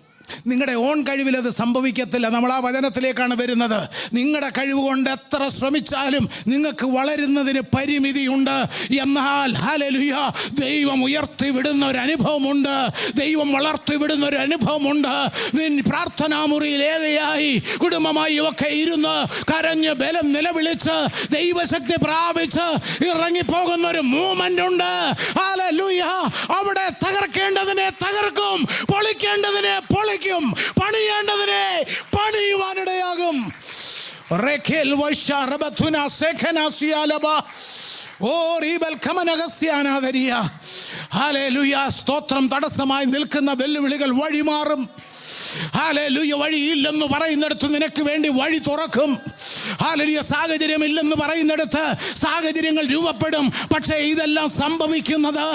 നിങ്ങളുടെ ഓൺ കഴിവിൽ അത് സംഭവിക്കത്തില്ല. നമ്മൾ ആ വചനത്തിലേക്കാണ് വരുന്നത്. നിങ്ങളുടെ കഴിവ് കൊണ്ട് എത്ര ശ്രമിച്ചാലും നിങ്ങൾക്ക് വളരുന്നതിന് പരിമിതിയുണ്ട്. എന്നാൽ ഹല്ലേലൂയ ദൈവം ഉയർത്തിവിടുന്ന ഒരു അനുഭവമുണ്ട്, ദൈവം വളർത്തിവിടുന്ന ഒരു അനുഭവമുണ്ട്. പ്രാർത്ഥനാ മുറിയിൽ ഏകയായി കുടുംബമായി ഒക്കെ ഇരുന്ന് കരഞ്ഞ് ബലം നിലവിളിച്ച് ദൈവശക്തി പ്രാപിച്ച് ഇറങ്ങിപ്പോകുന്ന ഒരു മൂവ്മെന്റ് ഉണ്ട്. ഹല്ലേലൂയ. അവിടെ തകർക്കേണ്ടതിനെ തകർക്കും, പൊളിക്കേണ്ടതിനെ പൊളിക്കും, പണിയേണ്ടതിനെ പണിയുവാനിടയാകും. സ്തോത്രം. തടസ്സമായി നിൽക്കുന്ന വെല്ലുവിളികൾ വഴിമാറും. ഹല്ലേലൂയ. വഴിയില്ലെന്ന് പറയുന്നിടത്ത് നിനക്ക് വേണ്ടി വഴി തുറക്കും. ഹല്ലേലൂയ. സാഹചര്യമില്ലെന്ന് പറയുന്നിടത്ത് സാഹചര്യങ്ങൾ രൂപപ്പെടും. പക്ഷേ ഇതെല്ലാം സംഭവിക്കുന്നത്,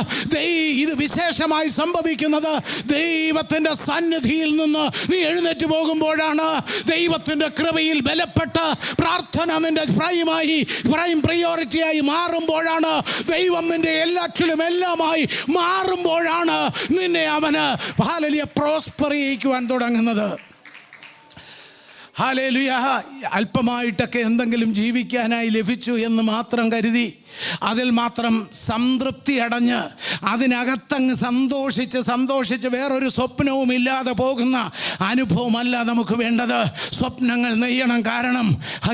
ഇത് വിശേഷമായി സംഭവിക്കുന്നത് ദൈവത്തിൻ്റെ സന്നിധിയിൽ നിന്ന് നീ എഴുന്നേറ്റ് പോകുമ്പോഴാണ്. ദൈവത്തിൻ്റെ കൃപയിൽ ബലപ്പെട്ട പ്രാർത്ഥന നിന്റെ പ്രൈം പ്രയോറിറ്റിയായി മാറുമ്പോഴാണ്. ദൈവം നിന്റെ എല്ലാറ്റിലും എല്ലാമായി മാറുമ്പോഴാണ് നിന്നെ അവന് ഹല്ലേലൂയ പ്രോസ്പർ ചെയ്യിക്കുവാൻ തുടങ്ങുന്നത്. ഹല്ലേലൂയ. അല്പമായിട്ടൊക്കെ എന്തെങ്കിലും ജീവിക്കാനായി ലഭിച്ചു എന്ന് മാത്രം കരുതി അതിൽ മാത്രം സംതൃപ്തി അടഞ്ഞ് അതിനകത്തങ്ങ് സന്തോഷിച്ച് വേറൊരു സ്വപ്നവും ഇല്ലാതെ പോകുന്ന അനുഭവമല്ല നമുക്ക് വേണ്ടത്. സ്വപ്നങ്ങൾ നെയ്യണം. കാരണം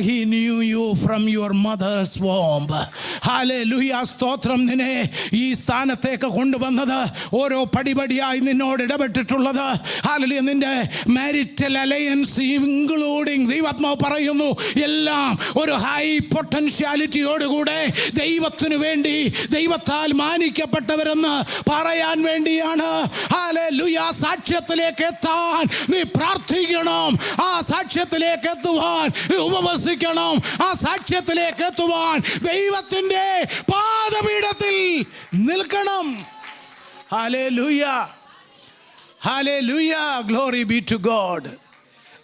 he knew you from your mother's womb. Hallelujah. സ്തോത്രം. നിന്നെ ഈ സ്ഥാനത്തേക്ക് കൊണ്ടുവന്നത്, ഓരോ പടിപടിയായി നിന്നോട് ഇടപെട്ടിട്ടുള്ളത്, ഹല്ലേലൂയ, നിന്റെ മാരിറ്റൽ അലയൻസ് ഇൻക്ലൂഡിങ്, ദൈവാത്മാവ് പറയുന്നു, എല്ലാം ഒരു ഹൈ പൊട്ടൻഷ്യാലിറ്റിയോടുകൂടെ ദൈവത്തിനു വേണ്ടി, ദൈവത്താൽ മാനിക്കപ്പെട്ടവരെന്ന് പറയാൻ വേണ്ടിയാണ്. ഹല്ലേലൂയ. സാക്ഷ്യത്തിലേക്ക് എത്താൻ നീ പ്രാർത്ഥിക്കണം. ആ സാക്ഷ്യത്തിലേക്ക് എത്തുവാൻ നീ ഉപവസിക്കണം. ആ സാക്ഷ്യത്തിലേക്ക് എത്തുവാൻ ദൈവത്തിൻ്റെ പാദപീഠത്തിൽ നിൽക്കണം. Hallelujah. Hallelujah. Glory be to God.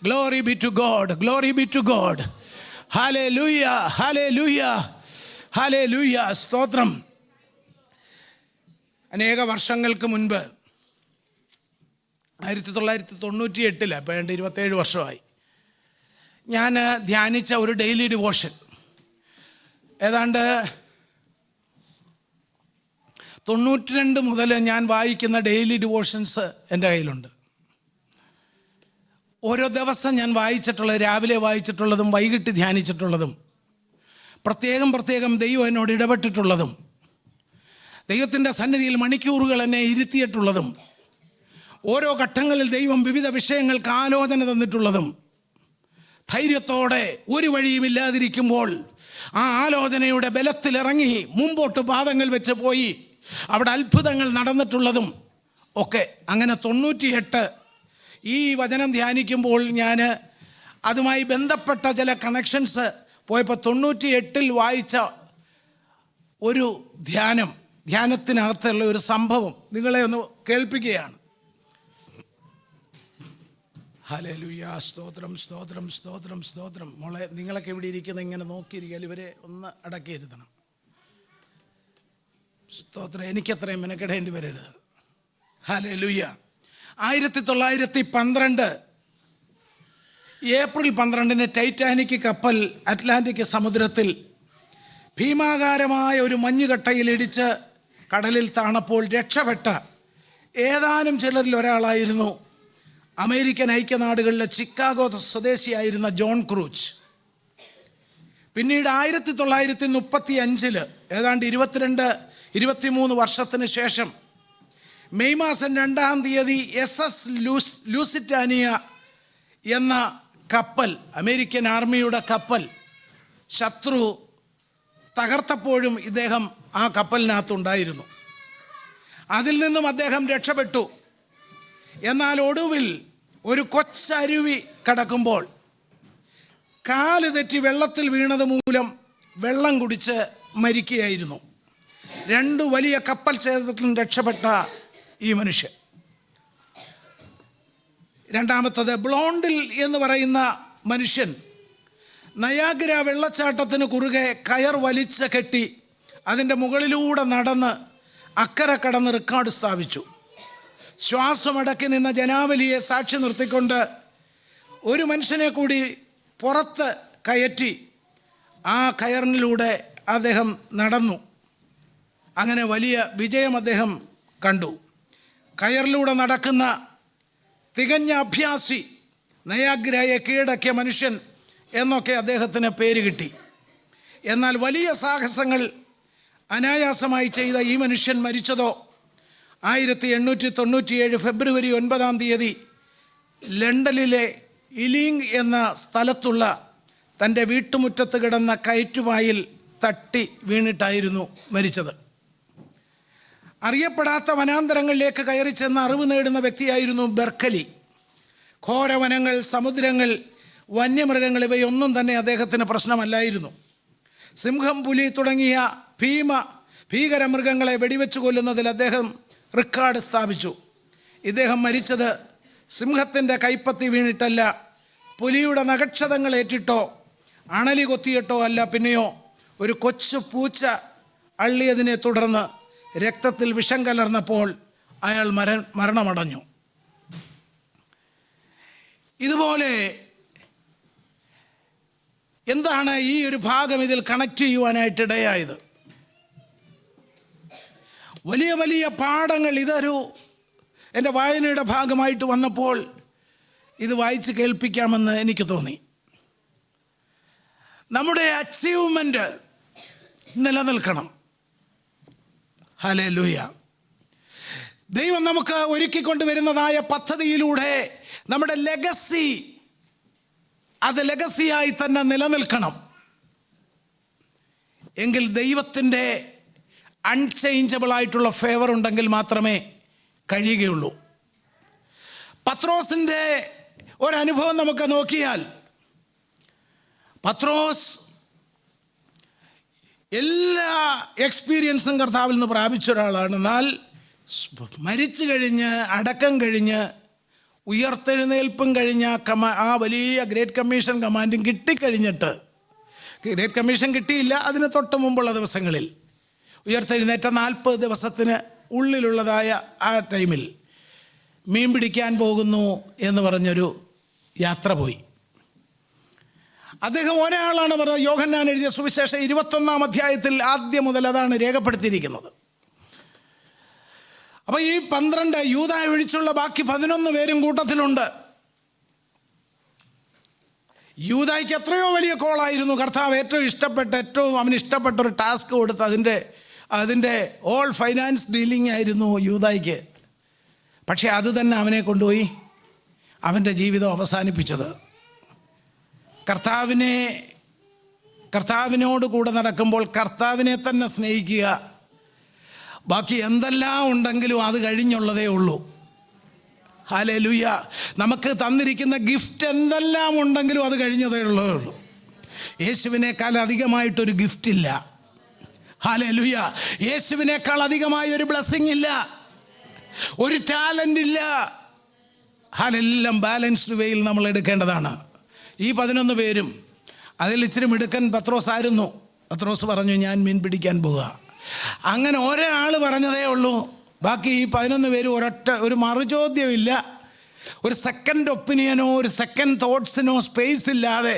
Glory be to God. Glory be to God. Hallelujah. Hallelujah. Hallelujah. സ്തോത്രം. അനേക വർഷങ്ങൾക്ക് മുൻപ് 1998, ഇപ്പോൾ 27 വർഷമായി, ഞാൻ ധ്യാനിച്ച ഒരു ഡെയിലി ഡിവോഷൻ ഏതാണ്ട് 92 മുതൽ ഞാൻ വായിക്കുന്ന ഡെയിലി ഡിവോഷൻസ് എൻ്റെ കയ്യിലുണ്ട്. ഓരോ ദിവസം ഞാൻ വായിച്ചിട്ടുള്ളത്, രാവിലെ വായിച്ചിട്ടുള്ളതും വൈകിട്ട് ധ്യാനിച്ചിട്ടുള്ളതും, പ്രത്യേകം ദൈവം എന്നോട് ഇടപെട്ടിട്ടുള്ളതും, ദൈവത്തിൻ്റെ സന്നിധിയിൽ മണിക്കൂറുകൾ എന്നെ ഇരുത്തിയിട്ടുള്ളതും, ഓരോ ഘട്ടങ്ങളിൽ ദൈവം വിവിധ വിഷയങ്ങൾക്ക് ആലോചന തന്നിട്ടുള്ളതും, ധൈര്യത്തോടെ ഒരു വഴിയുമില്ലാതിരിക്കുമ്പോൾ ആ ആലോചനയുടെ ബലത്തിലിറങ്ങി മുമ്പോട്ട് പാദങ്ങൾ വെച്ച് പോയി അവിടെ അത്ഭുതങ്ങൾ നടന്നിട്ടുള്ളതും ഒക്കെ. അങ്ങനെ 98 ഈ വചനം ധ്യാനിക്കുമ്പോൾ ഞാൻ അതുമായി ബന്ധപ്പെട്ട ചില കണക്ഷൻസ് പോയപ്പോൾ 98 വായിച്ച ഒരു ധ്യാനം ധ്യാനത്തിനകത്തുള്ള ഒരു സംഭവം നിങ്ങളെ ഒന്ന് കേൾപ്പിക്കുകയാണ്. ഹല്ലേലൂയ, സ്തോത്രം സ്തോത്രം സ്തോത്രം സ്തോത്രം. മോളെ, നിങ്ങളൊക്കെ ഇവിടെ ഇരിക്കുന്ന ഇങ്ങനെ നോക്കിയിരിക്കാൻ ഇവരെ ഒന്ന് അടക്കിയിരുത്തണം. സ്തോത്രം. എനിക്കത്രയും മെനക്കെടേണ്ടി വരരുത്. ഹല്ലേലൂയ. 1912 ഏപ്രിൽ 12 ടൈറ്റാനിക് കപ്പൽ അറ്റ്ലാന്റിക് സമുദ്രത്തിൽ ഭീമാകാരമായ ഒരു മഞ്ഞുകട്ടയിൽ ഇടിച്ച് കടലിൽ താണപ്പോൾ രക്ഷപ്പെട്ട ഏതാനും ചിലരിൽ ഒരാളായിരുന്നു അമേരിക്കൻ ഐക്യനാടുകളിലെ ചിക്കാഗോ സ്വദേശിയായിരുന്ന ജോൺ ക്രൂച്ച്. പിന്നീട് 1935 ഏതാണ്ട് 22-23 വർഷത്തിന് ശേഷം മെയ് മാസം 2-ാം തീയതി SS ലൂസിറ്റാനിയ എന്ന കപ്പൽ, അമേരിക്കൻ ആർമിയുടെ കപ്പൽ, ശത്രു തകർത്തപ്പോഴും ഇദ്ദേഹം ആ കപ്പലിനകത്തുണ്ടായിരുന്നു. അതിൽ നിന്നും അദ്ദേഹം രക്ഷപ്പെട്ടു. എന്നാൽ ഒടുവിൽ ഒരു കൊച്ചരുവി കടക്കുമ്പോൾ കാല് തെറ്റി വെള്ളത്തിൽ വീണത് മൂലം വെള്ളം കുടിച്ച് മരിക്കുകയായിരുന്നു. 2 വലിയ കപ്പൽ ഛേദത്തിൽ രക്ഷപ്പെട്ട ഈ മനുഷ്യൻ. രണ്ടാമത്തത് ബ്ലോണ്ടിൽ എന്ന് പറയുന്ന മനുഷ്യൻ നയാഗ്ര വെള്ളച്ചാട്ടത്തിന് കുറുകെ കയർ വലിച്ച് കെട്ടി അതിൻ്റെ മുകളിലൂടെ നടന്ന് അക്കരെ കടന്ന് റെക്കോർഡ് സ്ഥാപിച്ചു. ശ്വാസമടക്കി നിന്ന ജനാവലിയെ സാക്ഷി നിർത്തിക്കൊണ്ട് ഒരു മനുഷ്യനെ കൂടി പുറത്ത് കയറ്റി ആ കയറിലൂടെ അദ്ദേഹം നടന്നു. അങ്ങനെ വലിയ വിജയം അദ്ദേഹം കണ്ടു. കയറിലൂടെ നടക്കുന്ന തികഞ്ഞ അഭ്യാസി, നയാഗ്രയെ കീഴടക്കിയ മനുഷ്യൻ എന്നൊക്കെ അദ്ദേഹത്തിന് പേര് കിട്ടി. എന്നാൽ വലിയ സാഹസങ്ങൾ അനായാസമായി ചെയ്ത ഈ മനുഷ്യൻ മരിച്ചതോ 1897 ഫെബ്രുവരി 9-ാം തീയതി ലണ്ടനിലെ ഇലിംഗ് എന്ന സ്ഥലത്തുള്ള തൻ്റെ വീട്ടുമുറ്റത്ത് കിടന്ന കയറ്റുപായിൽ തട്ടി വീണിട്ടായിരുന്നു മരിച്ചത്. അറിയപ്പെടാത്ത വനാന്തരങ്ങളിലേക്ക് കയറി ചെന്ന് അറിവ് നേടുന്ന വ്യക്തിയായിരുന്നു ബെർക്കലി. ഘോരവനങ്ങൾ, സമുദ്രങ്ങൾ, വന്യമൃഗങ്ങൾ ഇവയൊന്നും തന്നെ അദ്ദേഹത്തിന് പ്രശ്നമല്ലായിരുന്നു. സിംഹം, പുലി തുടങ്ങിയ ഭീകരമൃഗങ്ങളെ വെടിവെച്ച് കൊല്ലുന്നതിൽ അദ്ദേഹം റെക്കോർഡ് സ്ഥാപിച്ചു. ഇദ്ദേഹം മരിച്ചത് സിംഹത്തിൻ്റെ കൈപ്പത്തി വീണിട്ടല്ല, പുലിയുടെ നഖക്ഷതങ്ങൾ ഏറ്റിട്ടോ അണലി കൊത്തിയിട്ടോ അല്ല, പിന്നെയോ ഒരു കൊച്ചു പൂച്ച അള്ളിയതിനെ തുടർന്ന് രക്തത്തിൽ വിഷം കലർന്നപ്പോൾ അയാൾ മരണമടഞ്ഞു. ഇതുപോലെ എന്താണ് ഈ ഒരു ഭാഗം ഇതിൽ കണക്ട് ചെയ്യുവാനായിട്ടിടയായത്? വലിയ വലിയ പാഠങ്ങൾ. ഇതൊരു എൻ്റെ വായനയുടെ ഭാഗമായിട്ട് വന്നപ്പോൾ ഇത് വായിച്ച് കേൾപ്പിക്കാമെന്ന് എനിക്ക് തോന്നി. നമ്മുടെ അച്ചീവ്മെൻ്റ് നിലനിൽക്കണം. ഹല്ലേലൂയ. ദൈവം നമുക്ക് ഒരുക്കിക്കൊണ്ടുവരുന്നതായ പദ്ധതിയിലൂടെ നമ്മുടെ ലെഗസി, അത് ലെഗസിയായി തന്നെ നിലനിൽക്കണം. എങ്കിൽ ദൈവത്തിൻ്റെ അൺചേഞ്ചബിൾ ആയിട്ടുള്ള ഫേവർ ഉണ്ടെങ്കിൽ മാത്രമേ കഴിയുകയുള്ളൂ. പത്രോസിൻ്റെ ഒരനുഭവം നമുക്ക് നോക്കിയാൽ, പത്രോസ് എല്ലാ എക്സ്പീരിയൻസും കർത്താവിൽ നിന്ന് പ്രാപിച്ച ഒരാളാണ്. എന്നാൽ മരിച്ചു കഴിഞ്ഞ്, അടക്കം കഴിഞ്ഞ്, ഉയർത്തെഴുന്നേൽപ്പും കഴിഞ്ഞ ആ വലിയ ഗ്രേറ്റ് കമ്മീഷൻ കമാൻഡും കിട്ടിക്കഴിഞ്ഞിട്ട്, ഗ്രേറ്റ് കമ്മീഷൻ കിട്ടിയില്ല, അതിന് തൊട്ട് മുമ്പുള്ള ദിവസങ്ങളിൽ ഉയർത്തെഴുന്നേറ്റ 40 ദിവസത്തിന് ഉള്ളിലുള്ളതായ ആ ടൈമിൽ മീൻ പിടിക്കാൻ പോകുന്നു എന്ന് പറഞ്ഞൊരു യാത്ര പോയി. അദ്ദേഹം ഒരാളാണ് പറഞ്ഞത്. യോഹന്നാൻ എഴുതിയ സുവിശേഷം 21-ാം അധ്യായത്തിൽ ആദ്യം മുതൽ അതാണ് രേഖപ്പെടുത്തിയിരിക്കുന്നത്. അപ്പോൾ ഈ 12 യൂദാ ഒഴിച്ചുള്ള ബാക്കി 11 പേരും കൂട്ടത്തിലുണ്ട്. യൂദായ്ക്ക് എത്രയോ വലിയ കോളായിരുന്നു. കർത്താവ് ഏറ്റവും അവന് ഇഷ്ടപ്പെട്ട ഒരു ടാസ്ക് കൊടുത്ത് അതിൻ്റെ ഓൾ ഫൈനാൻസ് ഡീലിംഗ് ആയിരുന്നു യൂദായ്ക്ക്. പക്ഷേ അത് തന്നെ അവനെ കൊണ്ടുപോയി അവൻ്റെ ജീവിതം അവസാനിപ്പിച്ചത്. കർത്താവിനോട് കൂടെ നടക്കുമ്പോൾ കർത്താവിനെ തന്നെ സ്നേഹിക്കുക. ബാക്കി എന്തെല്ലാം ഉണ്ടെങ്കിലും അത് കഴിഞ്ഞുള്ളതേ ഉള്ളൂ. ഹല്ലേലൂയ. നമുക്ക് തന്നിരിക്കുന്ന ഗിഫ്റ്റ് എന്തെല്ലാം ഉണ്ടെങ്കിലും അത് കഴിഞ്ഞതേ ഉള്ളൂ. യേശുവിനേക്കാൾ അധികമായിട്ടൊരു ഗിഫ്റ്റില്ല. ഹല്ലേലൂയ. യേശുവിനേക്കാൾ അധികമായ ഒരു ബ്ലെസ്സിങ് ഇല്ല, ഒരു ടാലൻ്റ് ഇല്ല. അതെല്ലാം ബാലൻസ്ഡ് വേയിൽ നമ്മൾ എടുക്കേണ്ടതാണ്. ഈ 11 പേരും അതിൽ ഇച്ചിരി മിടുക്കൻ പത്രോസ് ആയിരുന്നു. പത്രോസ് പറഞ്ഞു, ഞാൻ മീൻ പിടിക്കാൻ പോവുക. അങ്ങനെ ഒരാൾ പറഞ്ഞതേ ഉള്ളൂ. ബാക്കി ഈ 11 പേരും ഒരു മറുചോദ്യമില്ല, ഒരു സെക്കൻഡ് ഒപ്പീനിയനോ ഒരു സെക്കൻഡ് തോട്ട്സിനോ സ്പേസ് ഇല്ലാതെ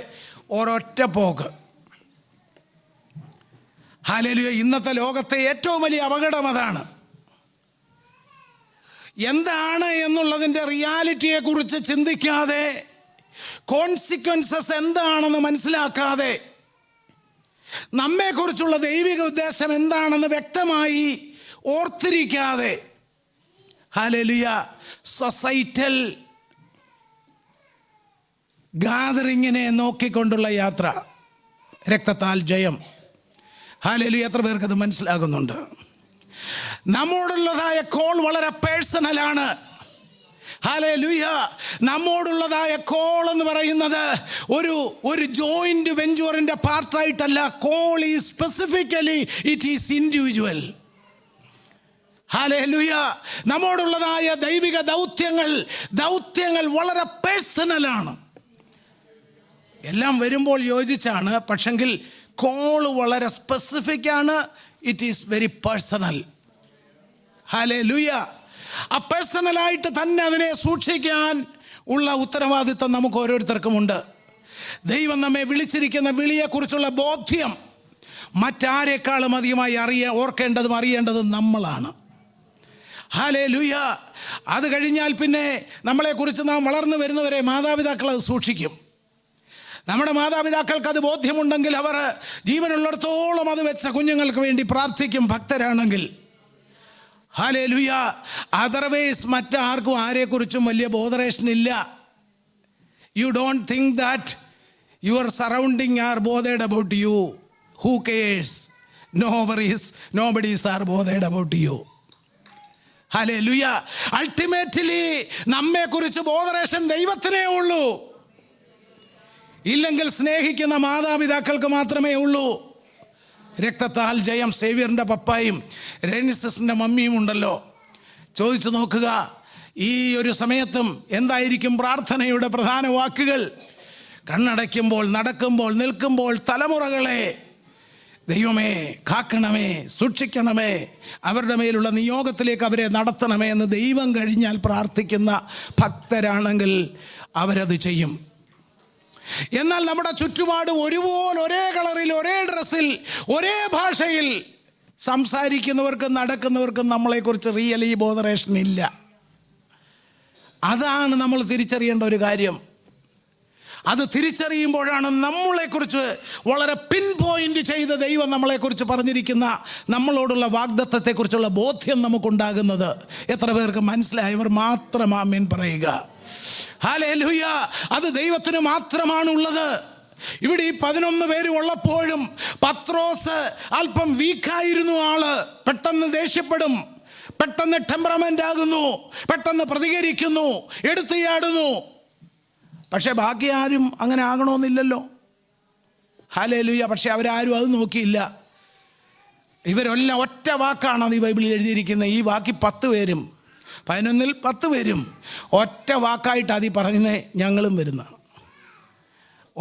ഒരൊറ്റ പോക്ക്. ഹല്ലേലൂയ. ഇന്നത്തെ ലോകത്തെ ഏറ്റവും വലിയ അപകടം അതാണ്. എന്താണ് എന്നുള്ളതിൻ്റെ റിയാലിറ്റിയെക്കുറിച്ച് ചിന്തിക്കാതെ, കോൺസിക്വൻസസ് എന്താണെന്ന് മനസ്സിലാക്കാതെ, നമ്മെക്കുറിച്ചുള്ള ദൈവിക ഉദ്ദേശം എന്താണെന്ന് വ്യക്തമായി ഓർത്തിരിക്കാതെ, ഹല്ലേലൂയ, സൊസൈറ്റൽ ഗാദറിങ്ങിനെ നോക്കിക്കൊണ്ടുള്ള യാത്ര, രക്തത്താൽ ജയം. ഹല്ലേലൂയ. എത്ര പേർക്കത് മനസ്സിലാകുന്നുണ്ട്? നമ്മോടുള്ളതായ കോൾ വളരെ പേഴ്സണലാണ്. ഹല്ലേലൂയ. നമ്മോടുള്ളതായ കോൾ എന്ന് പറയുന്നത് ഒരു ജോയിന്റ് വെഞ്ചറിന്റെ പാർട്ടായിട്ടല്ല. Call is specifically it is individual. Hallelujah. നമ്മോടുള്ളതായ ദൈവിക ദൗത്യങ്ങൾ വളരെ പേഴ്സണലാണ്. എല്ലാം വരുമ്പോൾ യോജിച്ചാണ്, പക്ഷെങ്കിൽ കോള് വളരെ സ്പെസിഫിക് ആണ്. It is very personal. Hallelujah. ആ പേഴ്സണലായിട്ട് തന്നെ അതിനെ സൂക്ഷിക്കാൻ ഉള്ള ഉത്തരവാദിത്വം നമുക്ക് ഓരോരുത്തർക്കുമുണ്ട്. ദൈവം നമ്മെ വിളിച്ചിരിക്കുന്ന വിളിയെക്കുറിച്ചുള്ള ബോധ്യം മറ്റാരെക്കാളും അധികമായി ഓർക്കേണ്ടതും അറിയേണ്ടതും നമ്മളാണ്. ഹല്ലേലൂയ. അത് കഴിഞ്ഞാൽ പിന്നെ നമ്മളെക്കുറിച്ച് നാം വളർന്നു വരുന്നവരെ മാതാപിതാക്കൾ അത് സൂക്ഷിക്കും. നമ്മുടെ മാതാപിതാക്കൾക്ക് അത് ബോധ്യമുണ്ടെങ്കിൽ അവർ ജീവനുള്ളിടത്തോളം അത് വെച്ച കുഞ്ഞുങ്ങൾക്ക് വേണ്ടി പ്രാർത്ഥിക്കും, ഭക്തരാണെങ്കിൽ. ഹല്ലേലൂയ. അതർവൈസ് മറ്റാർക്കും ആരെക്കുറിച്ചും വലിയ ബോധറേഷൻ ഇല്ല. You don't think that your surrounding are bothered about you. Who cares? Nobody's are bothered about you. Hallelujah. Ultimately നമ്മെക്കുറിച്ച് ബോധറേഷൻ ദൈവത്തിനേ ഉള്ളൂ. ഇല്ലെങ്കിൽ സ്നേഹിക്കുന്ന മാതാപിതാക്കൾക്ക് മാത്രമേ ഉള്ളൂ. രക്തത്താൽ ജയം. സേവ്യറിൻ്റെ പപ്പായും രേനിസിൻ്റെ മമ്മിയും ഉണ്ടല്ലോ. ചോദിച്ചു നോക്കുക, ഈ ഒരു സമയത്തും എന്തായിരിക്കും പ്രാർത്ഥനയുടെ പ്രധാന വാക്കുകൾ? കണ്ണടയ്ക്കുമ്പോൾ, നടക്കുമ്പോൾ, നിൽക്കുമ്പോൾ, തലമുറകളെ ദൈവമേ കാക്കണമേ, സൂക്ഷിക്കണമേ, അവരുടെ മേലുള്ള നിയോഗത്തിലേക്ക് അവരെ നടത്തണമേ എന്ന് ദൈവം കഴിഞ്ഞാൽ പ്രാർത്ഥിക്കുന്ന ഭക്തരാണെങ്കിൽ അവരത് ചെയ്യും. എന്നാൽ നമ്മുടെ ചുറ്റുപാട് ഒരുപോലെ ഒരേ കളറിൽ, ഒരേ ഡ്രസ്സിൽ, ഒരേ ഭാഷയിൽ സംസാരിക്കുന്നവർക്കും നടക്കുന്നവർക്കും നമ്മളെക്കുറിച്ച് റിയലി ബോധറേഷൻ ഇല്ല. അതാണ് നമ്മൾ തിരിച്ചറിയേണ്ട ഒരു കാര്യം. അത് തിരിച്ചറിയുമ്പോഴാണ് നമ്മളെക്കുറിച്ച് വളരെ പിൻ പോയിന്റ് ചെയ്ത് ദൈവം നമ്മളെക്കുറിച്ച് പറഞ്ഞിരിക്കുന്ന നമ്മളോടുള്ള വാഗ്ദത്തത്തെക്കുറിച്ചുള്ള ബോധ്യം നമുക്കുണ്ടാകുന്നത്. എത്ര പേർക്ക് മനസ്സിലായവർ മാത്രം ആമേൻ പറയുക. ഹല്ലേലൂയ. അത് ദൈവത്തിന് മാത്രമാണുള്ളത്. ഇവിടെ ഈ 11 പേര് ഉള്ളപ്പോഴും പത്രോസ് അല്പം വീക്കായിരുന്നു. ആള് പെട്ടെന്ന് ദേഷ്യപ്പെടും, പെട്ടെന്ന് ടെമ്പറമെന്റ് ആകുന്നു, പെട്ടെന്ന് പ്രതികരിക്കുന്നു, എടുത്തുചാടുന്നു. പക്ഷെ ബാക്കി ആരും അങ്ങനെ ആകണമെന്നില്ലല്ലോ. ഹല്ലേലൂയ. പക്ഷെ അവരാരും അത് നോക്കിയില്ല. ഇവരെല്ലാം ഒറ്റ വാക്കാണ് അത് ഈ ബൈബിളിൽ എഴുതിയിരിക്കുന്നത്. ഈ ബാക്കി 10 പേരും 11-ൽ 10 പേരും ഒറ്റ വാക്കായിട്ട് അതി പറഞ്ഞേ ഞങ്ങളും വരുന്ന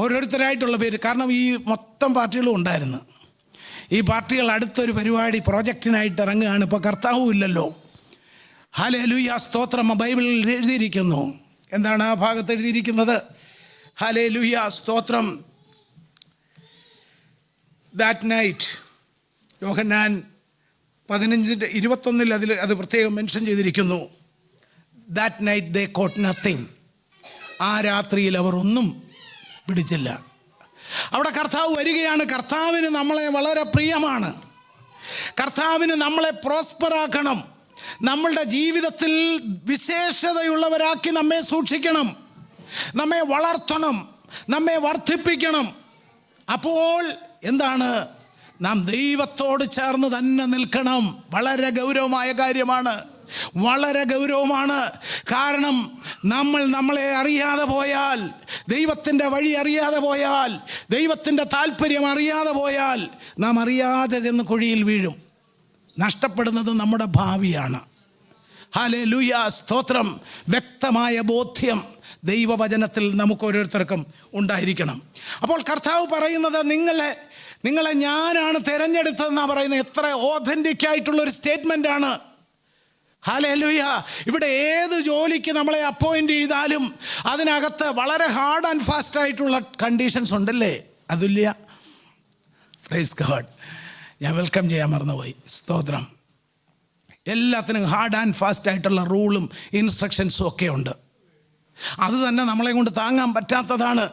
ഓരോരുത്തരായിട്ടുള്ള പേര്. കാരണം ഈ മൊത്തം പാർട്ടികളും ഉണ്ടായിരുന്നു. ഈ പാർട്ടികൾ അടുത്തൊരു പരിപാടി പ്രോജക്റ്റിനായിട്ട് ഇറങ്ങുകയാണ്. ഇപ്പോൾ കർത്താവും ഇല്ലല്ലോ. ഹല്ലേലൂയ. സ്തോത്രം. ബൈബിളിൽ എഴുതിയിരിക്കുന്നു. എന്താണ് ആ ഭാഗത്ത് എഴുതിയിരിക്കുന്നത്? ഹല്ലേലൂയ. സ്തോത്രം. ദാറ്റ് നൈറ്റ്, യോഹന്നാൻ 15:21 അത് പ്രത്യേകം മെൻഷൻ ചെയ്തിരിക്കുന്നു. That night they caught nothing. ആ രാത്രിയിൽ അവർ ഒന്നും പിടിച്ചില്ല. അവിടെ കർത്താവ് വരികയാണ്. കർത്താവിന് നമ്മളെ വളരെ പ്രിയമാണ്. കർത്താവിന് നമ്മളെ പ്രോസ്പറാക്കണം. നമ്മളുടെ ജീവിതത്തിൽ വിശേഷതയുള്ളവരാക്കി നമ്മെ സൂക്ഷിക്കണം, നമ്മെ വളർത്തണം, നമ്മെ വർദ്ധിപ്പിക്കണം. അപ്പോൾ എന്താണ്? നാം ദൈവത്തോട് ചേർന്ന് തന്നെ നിൽക്കണം. വളരെ ഗൗരവമായ കാര്യമാണ്, വളരെ ഗൗരവമാണ്. കാരണം നമ്മളെ അറിയാതെ പോയാൽ, ദൈവത്തിൻ്റെ വഴി അറിയാതെ പോയാൽ, ദൈവത്തിൻ്റെ താല്പര്യം അറിയാതെ പോയാൽ നാം അറിയാതെ ചെന്ന് കുഴിയിൽ വീഴും. നഷ്ടപ്പെടുന്നത് നമ്മുടെ ഭാവിയാണ്. ഹല്ലേലൂയ, സ്തോത്രം. വ്യക്തമായ ബോധ്യം ദൈവവചനത്തിൽ നമുക്ക് ഓരോരുത്തർക്കും ഉണ്ടായിരിക്കണം. അപ്പോൾ കർത്താവ് പറയുന്നത് നിങ്ങളെ ഞാനാണ് തിരഞ്ഞെടുത്തതെന്നാണ് പറയുന്നത്. എത്ര ഓഥൻറ്റിക് ആയിട്ടുള്ളൊരു സ്റ്റേറ്റ്മെൻ്റാണ്. ഹല്ലേലൂയ. ഇവിടെ ഏത് ജോലിക്ക് നമ്മളെ അപ്പോയിൻ്റ് ചെയ്താലും അതിനകത്ത് വളരെ ഹാർഡ് ആൻഡ് ഫാസ്റ്റ് ആയിട്ടുള്ള കണ്ടീഷൻസ് ഉണ്ടല്ലേ അതുല്യ? Praise God. ഞാൻ വെൽക്കം ചെയ്യാൻ മറന്നുപോയി. സ്തോത്രം. എല്ലാത്തിനും ഹാർഡ് ആൻഡ് ഫാസ്റ്റ് ആയിട്ടുള്ള റൂളും ഇൻസ്ട്രക്ഷൻസും ഒക്കെ ഉണ്ട്. അത് തന്നെ നമ്മളെ കൊണ്ട് താങ്ങാൻ പറ്റാത്തതാണ്.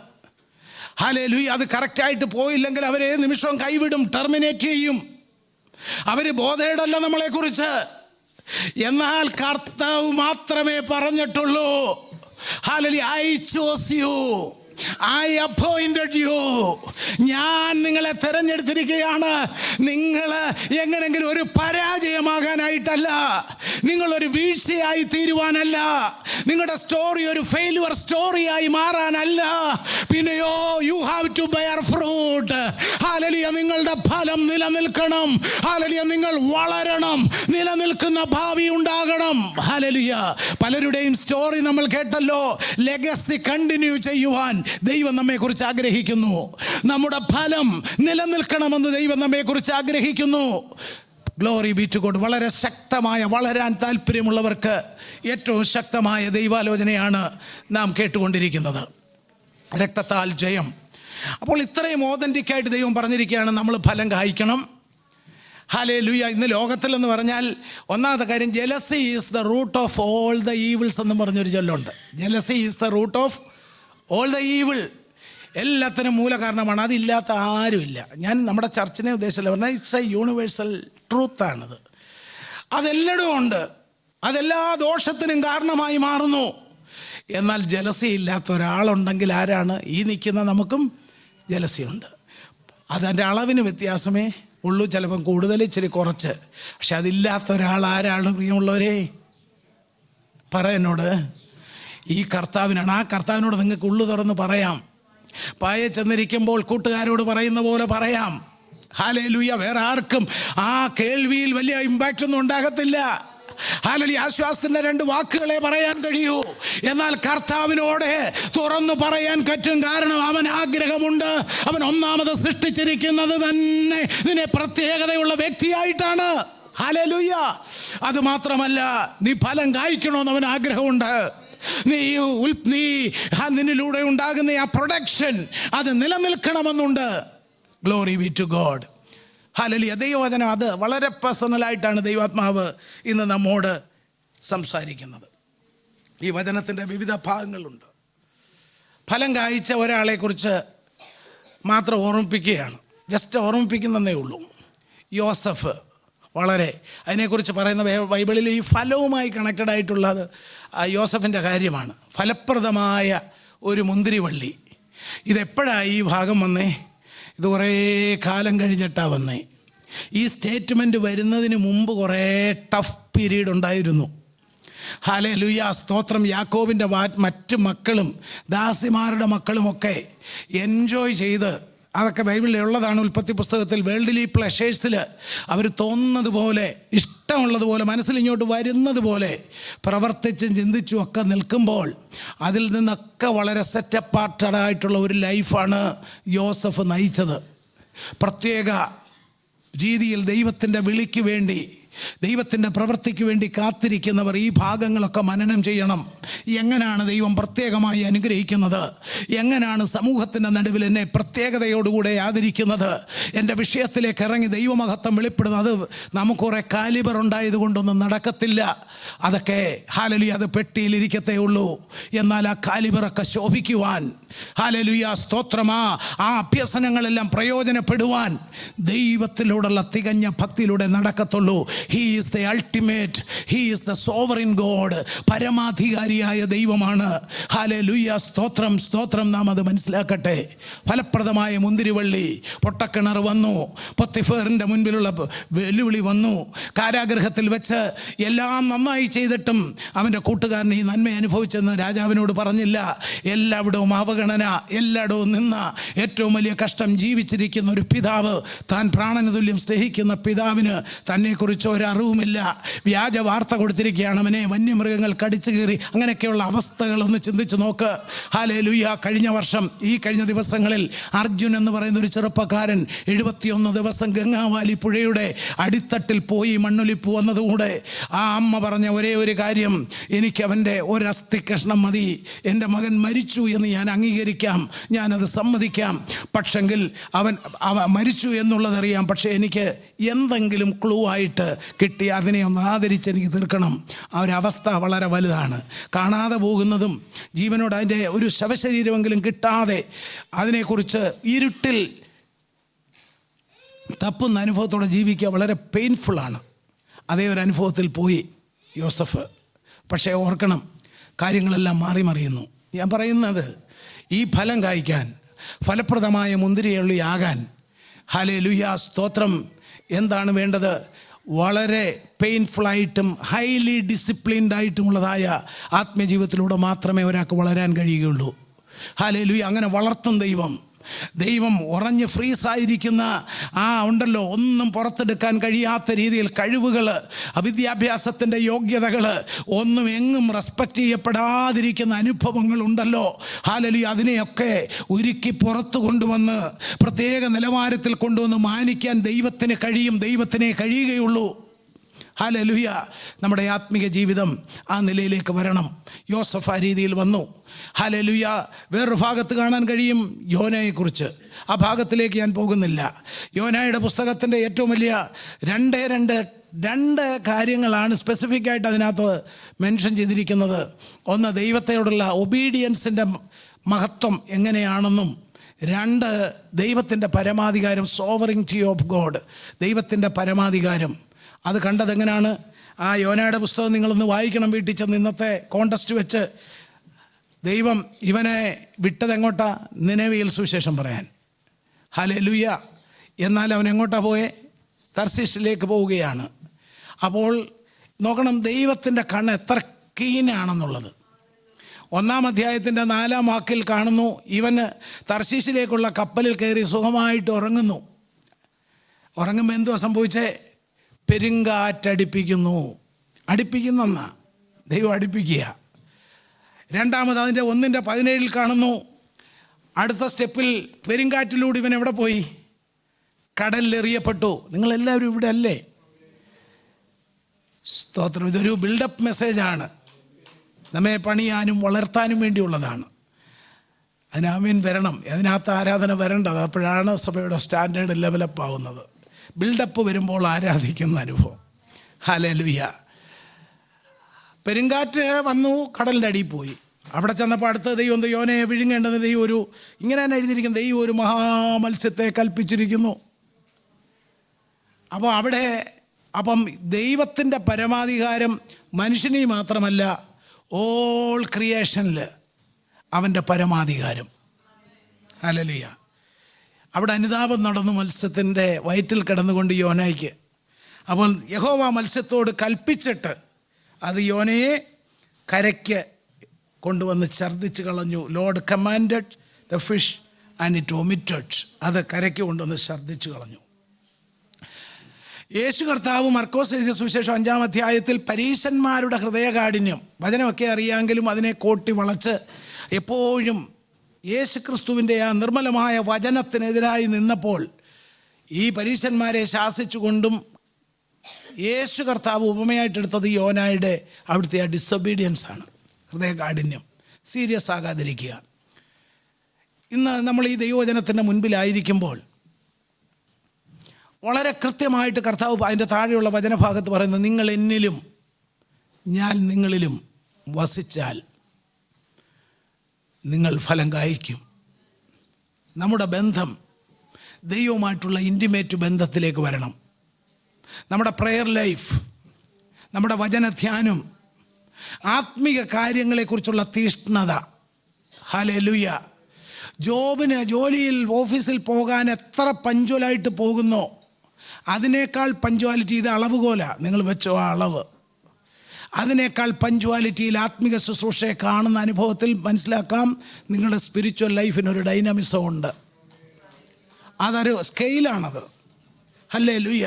ഹല്ലേലൂയ. അത് കറക്റ്റായിട്ട് പോയില്ലെങ്കിൽ അവരെ നിമിഷവും കൈവിടും, ടെർമിനേറ്റ് ചെയ്യും. അവർ ബോധേടല്ല നമ്മളെക്കുറിച്ച്. എന്നാൽ കർത്താവ് മാത്രമേ പറഞ്ഞിട്ടുള്ളൂ, hallelujah, I chose you, I appointed you. ഞാൻ നിങ്ങളെ തിരഞ്ഞെടുത്തിരിക്കുകയാണ്. നിങ്ങൾ എങ്ങനെങ്കിലും ഒരു പരാജയമാകാനായിട്ടല്ല, നിങ്ങളൊരു വീഴ്ചയായി തീരുവാനല്ല, നിങ്ങളുടെ സ്റ്റോറി ഒരു ഫെയിലുവർ സ്റ്റോറിയായി മാറാനല്ല. പിന്നെയോ you have to bear fruit. Hallelujah. നിങ്ങളുടെ ഫലം നിലനിൽക്കണം. ഹല്ലേലൂയ. നിങ്ങൾ വളരണം, നിലനിൽക്കുന്ന ഭാവി ഉണ്ടാകണം. ഹല്ലേലൂയ. പലരുടെയും സ്റ്റോറി നമ്മൾ കേട്ടല്ലോ. ലെഗസി കണ്ടിന്യൂ ചെയ്യുവാൻ ദൈവം നമ്മെക്കുറിച്ച് ആഗ്രഹിക്കുന്നു. നമ്മുടെ ഫലം നിലനിൽക്കണമെന്ന് ദൈവം നമ്മെക്കുറിച്ച് ആഗ്രഹിക്കുന്നു. Glory be to God. വളരെ ശക്തമായ, വളരാൻ താല്പര്യമുള്ളവർക്ക് ഏറ്റവും ശക്തമായ ദൈവാലോചനയാണ് നാം കേട്ടുകൊണ്ടിരിക്കുന്നത്. രക്തത്താൽ ജയം. അപ്പോൾ ഇത്രയും ഓതൻറ്റിക്കായിട്ട് ദൈവം പറഞ്ഞിരിക്കുകയാണ് നമ്മൾ ഫലം കായ്ക്കണം. ഹല്ലേലൂയ. ഇന്ന് ലോകത്തിലെന്ന് പറഞ്ഞാൽ ഒന്നാമത്തെ കാര്യം, jealousy is the root of all the evils എന്ന് പറഞ്ഞൊരു ചൊല്ലുണ്ട്. Jealousy is the root of all the evil. എല്ലാത്തിനും മൂല കാരണമാണ്. അതില്ലാത്ത ആരുമില്ല. ഞാൻ നമ്മുടെ ചർച്ചിനെ ഉദ്ദേശിച്ചില്ല പറഞ്ഞാൽ ഇറ്റ്സ് എ യൂണിവേഴ്സൽ ട്രൂത്താണിത്. അതെല്ലടും ഉണ്ട്. അതെല്ലാ ദോഷത്തിനും കാരണമായി മാറുന്നു. എന്നാൽ ജലസി ഇല്ലാത്ത ഒരാളുണ്ടെങ്കിൽ ആരാണ്? ഈ നിൽക്കുന്ന നമുക്കും ജലസിയുണ്ട്. അതിൻ്റെ അളവിന് വ്യത്യാസമേ ഉള്ളൂ. ചിലപ്പം കൂടുതൽ, ഇച്ചിരി കുറച്ച്. പക്ഷെ അതില്ലാത്ത ഒരാൾ ആരാണ് പ്രിയമുള്ളവരെ? പറ എന്നോട്. ഈ കർത്താവിനാണ്. ആ കർത്താവിനോട് നിങ്ങൾക്ക് ഉള്ളു തുറന്ന് പറയാം. പായെ ചെന്നിരിക്കുമ്പോൾ കൂട്ടുകാരോട് പറയുന്ന പോലെ പറയാം. ഹല്ലേലൂയ. വേറെ ആർക്കും ആ കേൾവിയിൽ വലിയ ഇമ്പാക്റ്റ് ഒന്നും ഉണ്ടാകത്തില്ല. ഹല്ലേലൂയ. ആശ്വാസത്തിൻ്റെ 2 വാക്കുകളെ പറയാൻ കഴിയൂ. എന്നാൽ കർത്താവിനോട് തുറന്നു പറയാൻ പറ്റും. കാരണം അവൻ ആഗ്രഹമുണ്ട്. അവൻ ഒന്നാമത് സൃഷ്ടിച്ചിരിക്കുന്നത് തന്നെ നിന്നെ പ്രത്യേകതയുള്ള വ്യക്തിയായിട്ടാണ്. ഹല്ലേലൂയ. അത് മാത്രമല്ല, നീ ഫലം കായ്ക്കണമെന്ന് അവൻ ആഗ്രഹമുണ്ട്. നിന്നിലൂടെ ഉണ്ടാകുന്ന ആ പ്രൊഡക്ഷൻ അത് നിലനിൽക്കണമെന്നുണ്ട്. Glory be to God. Hallelujah. ദൈവവചനം അത് വളരെ പേഴ്സണലായിട്ടാണ് ദൈവാത്മാവ് ഇന്ന് നമ്മോട് സംസാരിക്കുന്നത്. ഈ വചനത്തിൻ്റെ വിവിധ ഭാഗങ്ങളുണ്ട്. ഫലം കായ്ച്ച ഒരാളെക്കുറിച്ച് മാത്രം ഓർമ്മിപ്പിക്കുകയാണ്. ജസ്റ്റ് ഓർമ്മിപ്പിക്കുന്നതേ ഉള്ളൂ. യോസഫ്. വളരെ അതിനെക്കുറിച്ച് പറയുന്ന ബൈബിളിൽ ഈ ഫലവുമായി കണക്റ്റഡ് ആയിട്ടുള്ളത് യോസഫിൻ്റെ കാര്യമാണ്. ഫലപ്രദമായ ഒരു മുന്തിരിവള്ളി. ഇതെപ്പോഴാണ് ഈ ഭാഗം വന്നേ? ഇത് കുറേ കാലം കഴിഞ്ഞിട്ടാണ് വന്നേ. ഈ സ്റ്റേറ്റ്മെൻറ്റ് വരുന്നതിന് മുമ്പ് കുറേ ടഫ് പീരീഡ് ഉണ്ടായിരുന്നു. ഹല്ലേലൂയ. സ്തോത്രം. യാക്കോബിൻ്റെ മറ്റ് മക്കളും ദാസിമാരുടെ മക്കളുമൊക്കെ എൻജോയ് ചെയ്ത്, അതൊക്കെ ബൈബിളിൽ ഉള്ളതാണ്. ഉൽപ്പത്തി പുസ്തകത്തിൽ വേൾഡ്ലി പ്ലഷേഴ്സിൽ അവർ തോന്നുന്നത് പോലെ, ഇഷ്ടമുള്ളതുപോലെ, മനസ്സിൽ ഇങ്ങോട്ട് വരുന്നത് പോലെ പ്രവർത്തിച്ചും ചിന്തിച്ചും ഒക്കെ നിൽക്കുമ്പോൾ അതിൽ നിന്നൊക്കെ വളരെ സെറ്റപ്പാർട്ടഡായിട്ടുള്ള ഒരു ലൈഫാണ് യോസഫ് നയിച്ചത്. പ്രത്യേക രീതിയിൽ ദൈവത്തിൻ്റെ വിളിക്ക് വേണ്ടി, ദൈവത്തിൻ്റെ പ്രവൃത്തിക്ക് വേണ്ടി കാത്തിരിക്കുന്നവർ ഈ ഭാഗങ്ങളൊക്കെ മനനം ചെയ്യണം. എങ്ങനെയാണ് ദൈവം പ്രത്യേകമായി അനുഗ്രഹിക്കുന്നത്? എങ്ങനെയാണ് സമൂഹത്തിൻ്റെ നടുവിൽ എന്നെ പ്രത്യേകതയോടുകൂടെ ആദരിക്കുന്നത്? എൻ്റെ വിഷയത്തിലേക്ക് ഇറങ്ങി ദൈവമഹത്വം വെളിപ്പെടുന്നത്? നമുക്ക് കുറേ കാലിബർ ഉണ്ടായതുകൊണ്ടൊന്നും നടക്കത്തില്ല. അതൊക്കെ ഹല്ലേലൂയ, അത് പെട്ടിയിലിരിക്കത്തേ ഉള്ളൂ. എന്നാൽ ആ കാലിബറൊക്കെ ശോഭിക്കുവാൻ, ഹല്ലേലൂയ സ്തോത്രമാ, ആ അഭ്യസനങ്ങളെല്ലാം പ്രയോജനപ്പെടുവാൻ ദൈവത്തിലൂടെയുള്ള തികഞ്ഞ ഭക്തിയിലൂടെ നടക്കത്തുള്ളൂ. He is the ultimate, he is the sovereign God. പരമാധികാരിയായ ദൈവമാണ്. ഹല്ലേലൂയ, സ്തോത്രം സ്തോത്രം. നാം അത് മനസ്സിലാക്കട്ടെ. ഫലപ്രദമായ മുന്തിരിവള്ളി. പൊട്ടക്കിണർ വന്നു, പൊത്തിഫേറിൻ്റെ മുൻപിലുള്ള വെല്ലുവിളി വന്നു. കാരാഗൃഹത്തിൽ വെച്ച് എല്ലാം നന്നായി ചെയ്തിട്ടും അവൻ്റെ കൂട്ടുകാരൻ ഈ നന്മ അനുഭവിച്ചെന്ന് രാജാവിനോട് പറഞ്ഞില്ല. എല്ലായിടവും അവഗണന, എല്ലായിടവും നിന്ന, ഏറ്റവും വലിയ കഷ്ടം. ജീവിച്ചിരിക്കുന്ന ഒരു പിതാവ്, താൻ പ്രാണന തുല്യം സ്നേഹിക്കുന്ന പിതാവിന് തന്നെക്കുറിച്ച് ഒരറിവുമില്ല. വ്യാജ വാർത്ത കൊടുത്തിരിക്കുകയാണ്, അവനെ വന്യമൃഗങ്ങൾ കടിച്ചു കീറി. അങ്ങനെയൊക്കെയുള്ള അവസ്ഥകളൊന്ന് ചിന്തിച്ച് നോക്ക്. ഹല്ലേലൂയ. കഴിഞ്ഞ ദിവസങ്ങളിൽ അർജുൻ എന്ന് പറയുന്ന ഒരു ചെറുപ്പക്കാരൻ 71 ദിവസം ഗംഗാവാലി പുഴയുടെ അടിത്തട്ടിൽ പോയി മണ്ണൊലിപ്പ് വന്നതുകൂടെ ആ അമ്മ പറഞ്ഞ ഒരേ ഒരു കാര്യം, എനിക്ക് അവൻ്റെ ഒരസ്ഥി കഷ്ണം മതി, എൻ്റെ മകൻ മരിച്ചു എന്ന് ഞാൻ അംഗീകരിക്കാം, ഞാനത് സമ്മതിക്കാം. പക്ഷെങ്കിൽ അവൻ മരിച്ചു എന്നുള്ളതറിയാം, പക്ഷേ എനിക്ക് എന്തെങ്കിലും ക്ലൂ ആയിട്ട് കിട്ടി അതിനെ ഒന്ന് ആദരിച്ച് എനിക്ക് തീർക്കണം. ആ ഒരവസ്ഥ വളരെ വലുതാണ്. കാണാതെ പോകുന്നതും ജീവനോട് അതിൻ്റെ ഒരു ശവശരീരമെങ്കിലും കിട്ടാതെ അതിനെക്കുറിച്ച് ഇരുട്ടിൽ തപ്പുന്ന അനുഭവത്തോടെ ജീവിക്കുക വളരെ പെയിൻഫുള്ളാണ്. അതേ ഒരു അനുഭവത്തിൽ പോയി യോസഫ്. പക്ഷേ ഓർക്കണം, കാര്യങ്ങളെല്ലാം മാറി മറിയുന്നു. ഞാൻ പറയുന്നത്, ഈ ഫലം കായ്ക്കാൻ, ഫലപ്രദമായ മുന്തിരിവള്ളിയാകാൻ, ഹല്ലേലൂയ സ്തോത്രം, എന്താണ് വേണ്ടത്? വളരെ പെയിൻഫുള്ളായിട്ടും ഹൈലി ഡിസിപ്ലിൻഡായിട്ടുമുള്ളതായ ആത്മജീവിതത്തിലൂടെ മാത്രമേ ഒരാൾക്ക് വളരാൻ കഴിയുകയുള്ളൂ. ഹല്ലേലൂയ. അങ്ങനെ വളർത്തും ദൈവം ഉറഞ്ഞ് ഫ്രീസായിരിക്കുന്ന ഉണ്ടല്ലോ, ഒന്നും പുറത്തെടുക്കാൻ കഴിയാത്ത രീതിയിൽ കഴിവുകൾ, വിദ്യാഭ്യാസത്തിൻ്റെ യോഗ്യതകൾ, ഒന്നും എങ്ങും റെസ്പെക്റ്റ് ചെയ്യപ്പെടാതിരിക്കുന്ന അനുഭവങ്ങളുണ്ടല്ലോ. ഹല്ലേലൂയ. അതിനെയൊക്കെ ഒരുക്കി പുറത്തു കൊണ്ടുവന്ന് പ്രത്യേക നിലവാരത്തിൽ കൊണ്ടുവന്ന് മാനിക്കാൻ ദൈവത്തിന് കഴിയും, ദൈവത്തിനേ കഴിയുകയുള്ളൂ. ഹല്ലേലൂയ. നമ്മുടെ ആത്മീക ജീവിതം ആ നിലയിലേക്ക് വരണം. യോസഫ് ആ രീതിയിൽ വന്നു. ഹല്ലേലൂയ. വേറൊരു ഭാഗത്ത് കാണാൻ കഴിയും യോനയെക്കുറിച്ച്. ആ ഭാഗത്തിലേക്ക് ഞാൻ പോകുന്നില്ല. യോനയുടെ പുസ്തകത്തിൻ്റെ ഏറ്റവും വലിയ രണ്ട് കാര്യങ്ങളാണ് സ്പെസിഫിക്കായിട്ട് അതിനകത്ത് മെൻഷൻ ചെയ്തിരിക്കുന്നത്. ഒന്ന്, ദൈവത്തോടുള്ള ഒബീഡിയൻസിൻ്റെ മഹത്വം എങ്ങനെയാണെന്നും, രണ്ട്, ദൈവത്തിൻ്റെ പരമാധികാരം, സോവറിങ്റ്റി ഓഫ് ഗോഡ്, ദൈവത്തിൻ്റെ പരമാധികാരം. അത് കണ്ടതെങ്ങനെയാണ്? ആ യോനയുടെ പുസ്തകം നിങ്ങളൊന്ന് വായിക്കണം വീട്ടിൽ ചെന്ന്. ഇന്നത്തെ കോണ്ടസ്റ്റ് വെച്ച് ദൈവം ഇവനെ വിട്ടതെങ്ങോട്ടാ? നിനവയിൽ സുവിശേഷം പറയാൻ. ഹല്ലേലൂയ. എന്നാൽ അവൻ എങ്ങോട്ടാ പോയേ? തർശീശിലേക്ക് പോവുകയാണ്. അപ്പോൾ നോക്കണം, ദൈവത്തിൻ്റെ കണ്ണ് എത്ര കീനാണെന്നുള്ളത്. 1-ാം അധ്യായത്തിൻ്റെ 4-ാം വാക്കിൽ കാണുന്നു, ഇവന് തർശീശിലേക്കുള്ള കപ്പലിൽ കയറി സുഖമായിട്ട് ഉറങ്ങുന്നു. ഉറങ്ങുമ്പോൾ എന്തുവാ സംഭവിച്ചേ? പെരുങ്കാറ്റടിപ്പിക്കുന്നു. അടിപ്പിക്കുന്നെന്നാ, ദൈവം അടിപ്പിക്കുക. രണ്ടാമത് അതിൻ്റെ 1:17 കാണുന്നു, അടുത്ത സ്റ്റെപ്പിൽ പെരുങ്കാറ്റിലൂടെ ഇവൻ എവിടെ പോയി? കടലിലെറിയപ്പെട്ടു. നിങ്ങളെല്ലാവരും ഇവിടെ അല്ലേ? സ്തോത്രം. ഇതൊരു ബിൽഡപ്പ് മെസ്സേജാണ്, നമ്മെ പണിയാനും വളർത്താനും വേണ്ടിയുള്ളതാണ്. അതിനാമീൻ വരണം, അതിനകത്ത് ആരാധന വരേണ്ടത്. അപ്പോഴാണ് സഭയുടെ സ്റ്റാൻഡേർഡ് ലെവലപ്പ് ആവുന്നത്. ബിൽഡപ്പ് വരുമ്പോൾ ആരാധിക്കുന്ന അനുഭവം. ഹല്ലേലൂയ. പെരുങ്കാറ്റ് വന്നു, കടലിൻ്റെ അടിയിൽ പോയി. അവിടെ ചെന്നപ്പോൾ അടുത്ത ദൈവം യോനയെ വിഴുങ്ങേണ്ടത് ദൈവം ഇങ്ങനെ തന്നെ എഴുതിയിരിക്കുന്നു, ദൈവം ഒരു മഹാമത്സ്യത്തെ കൽപ്പിച്ചിരിക്കുന്നു. അപ്പം ദൈവത്തിൻ്റെ പരമാധികാരം മനുഷ്യനെ മാത്രമല്ല, ഓൾ ക്രിയേഷനിൽ അവൻ്റെ പരമാധികാരം. ഹല്ലേലൂയ. അവിടെ അനുതാപം നടന്നു മത്സ്യത്തിൻ്റെ വയറ്റിൽ കിടന്നുകൊണ്ട് യോനയ്ക്ക്. അപ്പോൾ യഹോവ മത്സ്യത്തോട് കൽപ്പിച്ചിട്ട് അത് യോനയെ കരയ്ക്ക് കൊണ്ടുവന്ന് ഛർദ്ദിച്ച് കളഞ്ഞു. Lord commanded the fish and it vomited. അത് കരയ്ക്ക് കൊണ്ടുവന്ന് ഛർദ്ദിച്ച് കളഞ്ഞു. യേശു കർത്താവ് മർക്കോസ് എഴുതിയ സുവിശേഷം 5-ാം അധ്യായത്തിൽ പരീശന്മാരുടെ ഹൃദയകാഠിന്യം, വചനമൊക്കെ അറിയാമെങ്കിലും അതിനെ കോട്ടി വളച്ച് എപ്പോഴും യേശു ക്രിസ്തുവിൻ്റെ ആ നിർമ്മലമായ വചനത്തിനെതിരായി നിന്നപ്പോൾ ഈ പരീശന്മാരെ ശാസിച്ചുകൊണ്ടും യേശു കർത്താവ് ഉപമയായിട്ടെടുത്തത് യോനായുടെ അവിടുത്തെ ആ ഡിസൊബീഡിയൻസാണ്, ഹൃദയകാഠിന്യം. സീരിയസ് ആകാതിരിക്കുക. ഇന്ന് നമ്മൾ ഈ ദൈവവചനത്തിൻ്റെ മുൻപിലായിരിക്കുമ്പോൾ വളരെ കൃത്യമായിട്ട് കർത്താവ് അതിൻ്റെ താഴെയുള്ള വചനഭാഗത്ത് പറയുന്നത്, നിങ്ങൾ എന്നിലും ഞാൻ നിങ്ങളിലും വസിച്ചാൽ നിങ്ങൾ ഫലം കായ്ക്കും. നമ്മുടെ ബന്ധം ദൈവവുമായിട്ടുള്ള ഇൻറ്റിമേറ്റ് ബന്ധത്തിലേക്ക് വരണം. നമ്മുടെ പ്രെയർ ലൈഫ്, നമ്മുടെ വചനധ്യാനം, ആത്മീക കാര്യങ്ങളെക്കുറിച്ചുള്ള തീഷ്ണത. ഹല്ലേലൂയ. ജോബിന് ജോലിയിൽ ഓഫീസിൽ പോകാൻ എത്ര പഞ്ച്വലായിട്ട് പോകുന്നോ അതിനേക്കാൾ പഞ്ച്വാലിറ്റി, ഇത് അളവുകോല, നിങ്ങൾ വെച്ചോ ആ അളവ്, അതിനേക്കാൾ പഞ്ച്വാലിറ്റിയിൽ ആത്മിക ശുശ്രൂഷയെ കാണുന്ന അനുഭവത്തിൽ മനസ്സിലാക്കാം നിങ്ങളുടെ സ്പിരിച്വൽ ലൈഫിനൊരു ഡൈനാമിസം ഉണ്ട്. അതൊരു സ്കെയിലാണത്. ഹല്ലേലൂയ.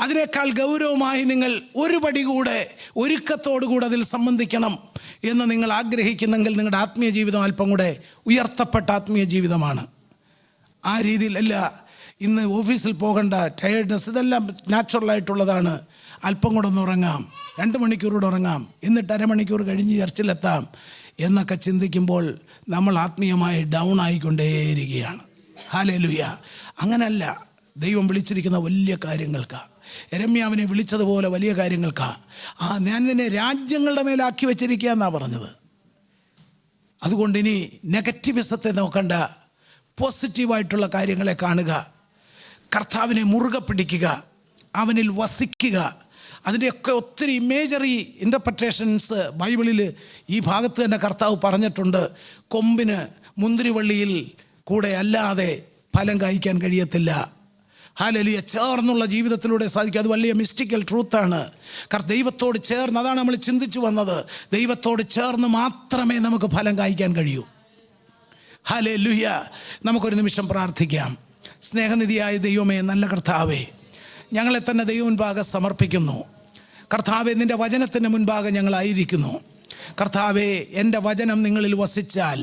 അതിനേക്കാൾ ഗൗരവമായി നിങ്ങൾ ഒരു പടി കൂടെ ഒരുക്കത്തോടുകൂടെ അതിൽ സംബന്ധിക്കണം എന്ന് നിങ്ങൾ ആഗ്രഹിക്കുന്നെങ്കിൽ നിങ്ങളുടെ ആത്മീയ ജീവിതം അല്പം കൂടെ ഉയർത്തപ്പെട്ട ആത്മീയ ജീവിതമാണ്. ആ രീതിയിലല്ല ഇന്ന് ഓഫീസിൽ പോകേണ്ട ടയേർഡ്നെസ്, ഇതെല്ലാം നാച്ചുറലായിട്ടുള്ളതാണ്. അല്പം കൂടെ ഒന്ന് ഉറങ്ങാം, 2 മണിക്കൂറൂടെ ഉറങ്ങാം, എന്നിട്ട് അരമണിക്കൂർ കഴിഞ്ഞ് ചർച്ചിലെത്താം എന്നൊക്കെ ചിന്തിക്കുമ്പോൾ നമ്മൾ ആത്മീയമായി ഡൗൺ ആയിക്കൊണ്ടേയിരിക്കുകയാണ്. ഹല്ലേലൂയ. അങ്ങനല്ല, ദൈവം വിളിച്ചിരിക്കുന്ന വലിയ കാര്യങ്ങൾക്കാണ്. യെരമ്യാവിനെ വിളിച്ചതുപോലെ വലിയ കാര്യങ്ങൾക്കാണ്. ഞാൻ നിന്നെ രാജ്യങ്ങളുടെ മേലാക്കി വെച്ചിരിക്കുക എന്നാണ് പറഞ്ഞത്. അതുകൊണ്ട് ഇനി നെഗറ്റിവിസത്തെ നോക്കണ്ട, പോസിറ്റീവായിട്ടുള്ള കാര്യങ്ങളെ കാണുക, കർത്താവിനെ മുറുകെ പിടിക്കുക, അവനിൽ വസിക്കുക. അതിൻ്റെയൊക്കെ ഒത്തിരി ഇമേജറി ഇൻ്റർപ്രറ്റേഷൻസ് ബൈബിളിൽ ഈ ഭാഗത്ത് തന്നെ കർത്താവ് പറഞ്ഞിട്ടുണ്ട്. കൊമ്പിന് മുന്തിരിവള്ളിയിൽ കൂടെ അല്ലാതെ ഫലം കായ്ക്കാൻ കഴിയത്തില്ല. ഹല്ലേലൂയ. ചേർന്നുള്ള ജീവിതത്തിലൂടെ സാധിക്കും. അത് വലിയ മിസ്റ്റിക്കൽ ട്രൂത്താണ്. ദൈവത്തോട് ചേർന്ന്, അതാണ് നമ്മൾ ചിന്തിച്ചു വന്നത്, ദൈവത്തോട് ചേർന്ന് മാത്രമേ നമുക്ക് ഫലം കായ്ക്കാൻ കഴിയൂ. ഹല്ലേലൂയ. നമുക്കൊരു നിമിഷം പ്രാർത്ഥിക്കാം. സ്നേഹനിധിയായ ദൈവമേ, നല്ല കർത്താവേ, ഞങ്ങളെ തന്നെ ദൈവ മുൻപാകെ സമർപ്പിക്കുന്നു. കർത്താവേ, നിൻ്റെ വചനത്തിൻ്റെ മുൻപാകെ ഞങ്ങളായിരിക്കുന്നു. കർത്താവേ, എൻ്റെ വചനം നിങ്ങളിൽ വസിച്ചാൽ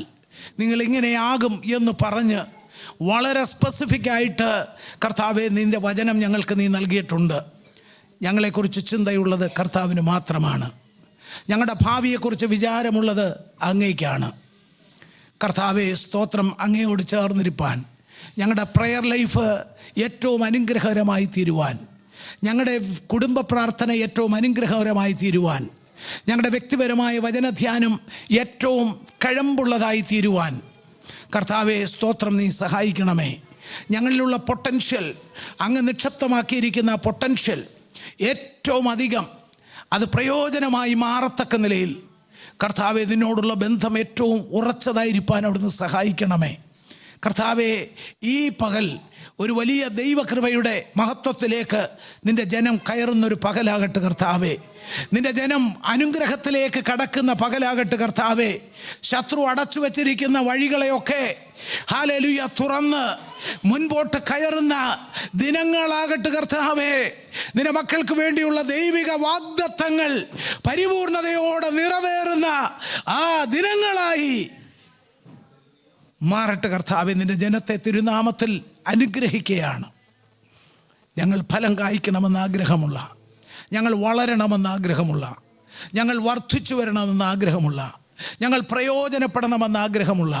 നിങ്ങളിങ്ങനെയാകും എന്ന് പറഞ്ഞ് വളരെ സ്പെസിഫിക്കായിട്ട് കർത്താവേ, നിൻ്റെ വചനം ഞങ്ങൾക്ക് നീ നൽകിയിട്ടുണ്ട്. ഞങ്ങളെക്കുറിച്ച് ചിന്തയുള്ളത് കർത്താവിന് മാത്രമാണ്. ഞങ്ങളുടെ ഭാവിയെക്കുറിച്ച് വിചാരമുള്ളത് അങ്ങേക്കാണ്. കർത്താവേ, സ്തോത്രം. അങ്ങയോട് ചേർന്നിരിപ്പാൻ, ഞങ്ങളുടെ പ്രെയർ ലൈഫ് ഏറ്റവും അനുഗ്രഹകരമായി തീരുവാൻ, ഞങ്ങളുടെ കുടുംബ പ്രാർത്ഥന ഏറ്റവും അനുഗ്രഹകരമായി തീരുവാൻ, ഞങ്ങളുടെ വ്യക്തിപരമായ വചനധ്യാനം ഏറ്റവും കഴമ്പുള്ളതായി തീരുവാൻ കർത്താവേ, സ്തോത്രം, നീ സഹായിക്കണമേ. ഞങ്ങളിലുള്ള പൊട്ടൻഷ്യൽ, അങ്ങ് നിക്ഷിപ്തമാക്കിയിരിക്കുന്ന പൊട്ടൻഷ്യൽ ഏറ്റവും അധികം അത് പ്രയോജനമായി മാറത്തക്ക നിലയിൽ കർത്താവേ, നിന്നോടുള്ള ബന്ധം ഏറ്റവും ഉറച്ചതായിരിക്കാൻ അവിടുന്ന് സഹായിക്കണമേ. കർത്താവേ, ഈ പകൽ ഒരു വലിയ ദൈവകൃപയുടെ മഹത്വത്തിലേക്ക് നിൻ്റെ ജനം കയറുന്നൊരു പകലാകട്ടെ കർത്താവേ. നിൻ്റെ ജനം അനുഗ്രഹത്തിലേക്ക് കടക്കുന്ന പകലാകട്ടെ കർത്താവേ. ശത്രു അടച്ചു വച്ചിരിക്കുന്ന വഴികളെയൊക്കെ ഹല്ലേലൂയ തുറന്ന് മുൻപോട്ട് കയറുന്ന ദിനങ്ങളാകട്ടെ കർത്താവേ. നിന്റെ മക്കൾക്ക് വേണ്ടിയുള്ള ദൈവിക വാഗ്ദത്തങ്ങൾ പരിപൂർണതയോടെ നിറവേറുന്ന ആ ദിനങ്ങളായി മാറട്ടെ കർത്താവേ. നിന്റെ ജനത്തെ തിരുനാമത്തിൽ അനുഗ്രഹിക്കുകയാണ്. ഞങ്ങൾ ഫലം കായ്ക്കണമെന്ന് ആഗ്രഹമുള്ള, ഞങ്ങൾ വളരണമെന്ന് ആഗ്രഹമുള്ള, ഞങ്ങൾ വർദ്ധിച്ചു വരണമെന്ന് ആഗ്രഹമുള്ള, ഞങ്ങൾ പ്രയോജനപ്പെടണമെന്ന് ആഗ്രഹമുള്ള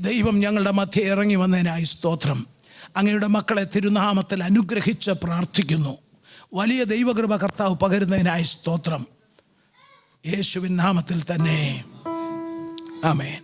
ദൈവം ഞങ്ങളുടെ മധ്യേ ഇറങ്ങി വന്നതിനായി സ്തോത്രം. അങ്ങയുടെ മക്കളെ തിരുനാമത്തിൽ അനുഗ്രഹിച്ച് പ്രാർത്ഥിക്കുന്നു. വലിയ ദൈവകൃപ കർത്താവ് പകരുന്നതിനായി സ്തോത്രം. യേശുവിൻ നാമത്തിൽ തന്നെ ആമേൻ.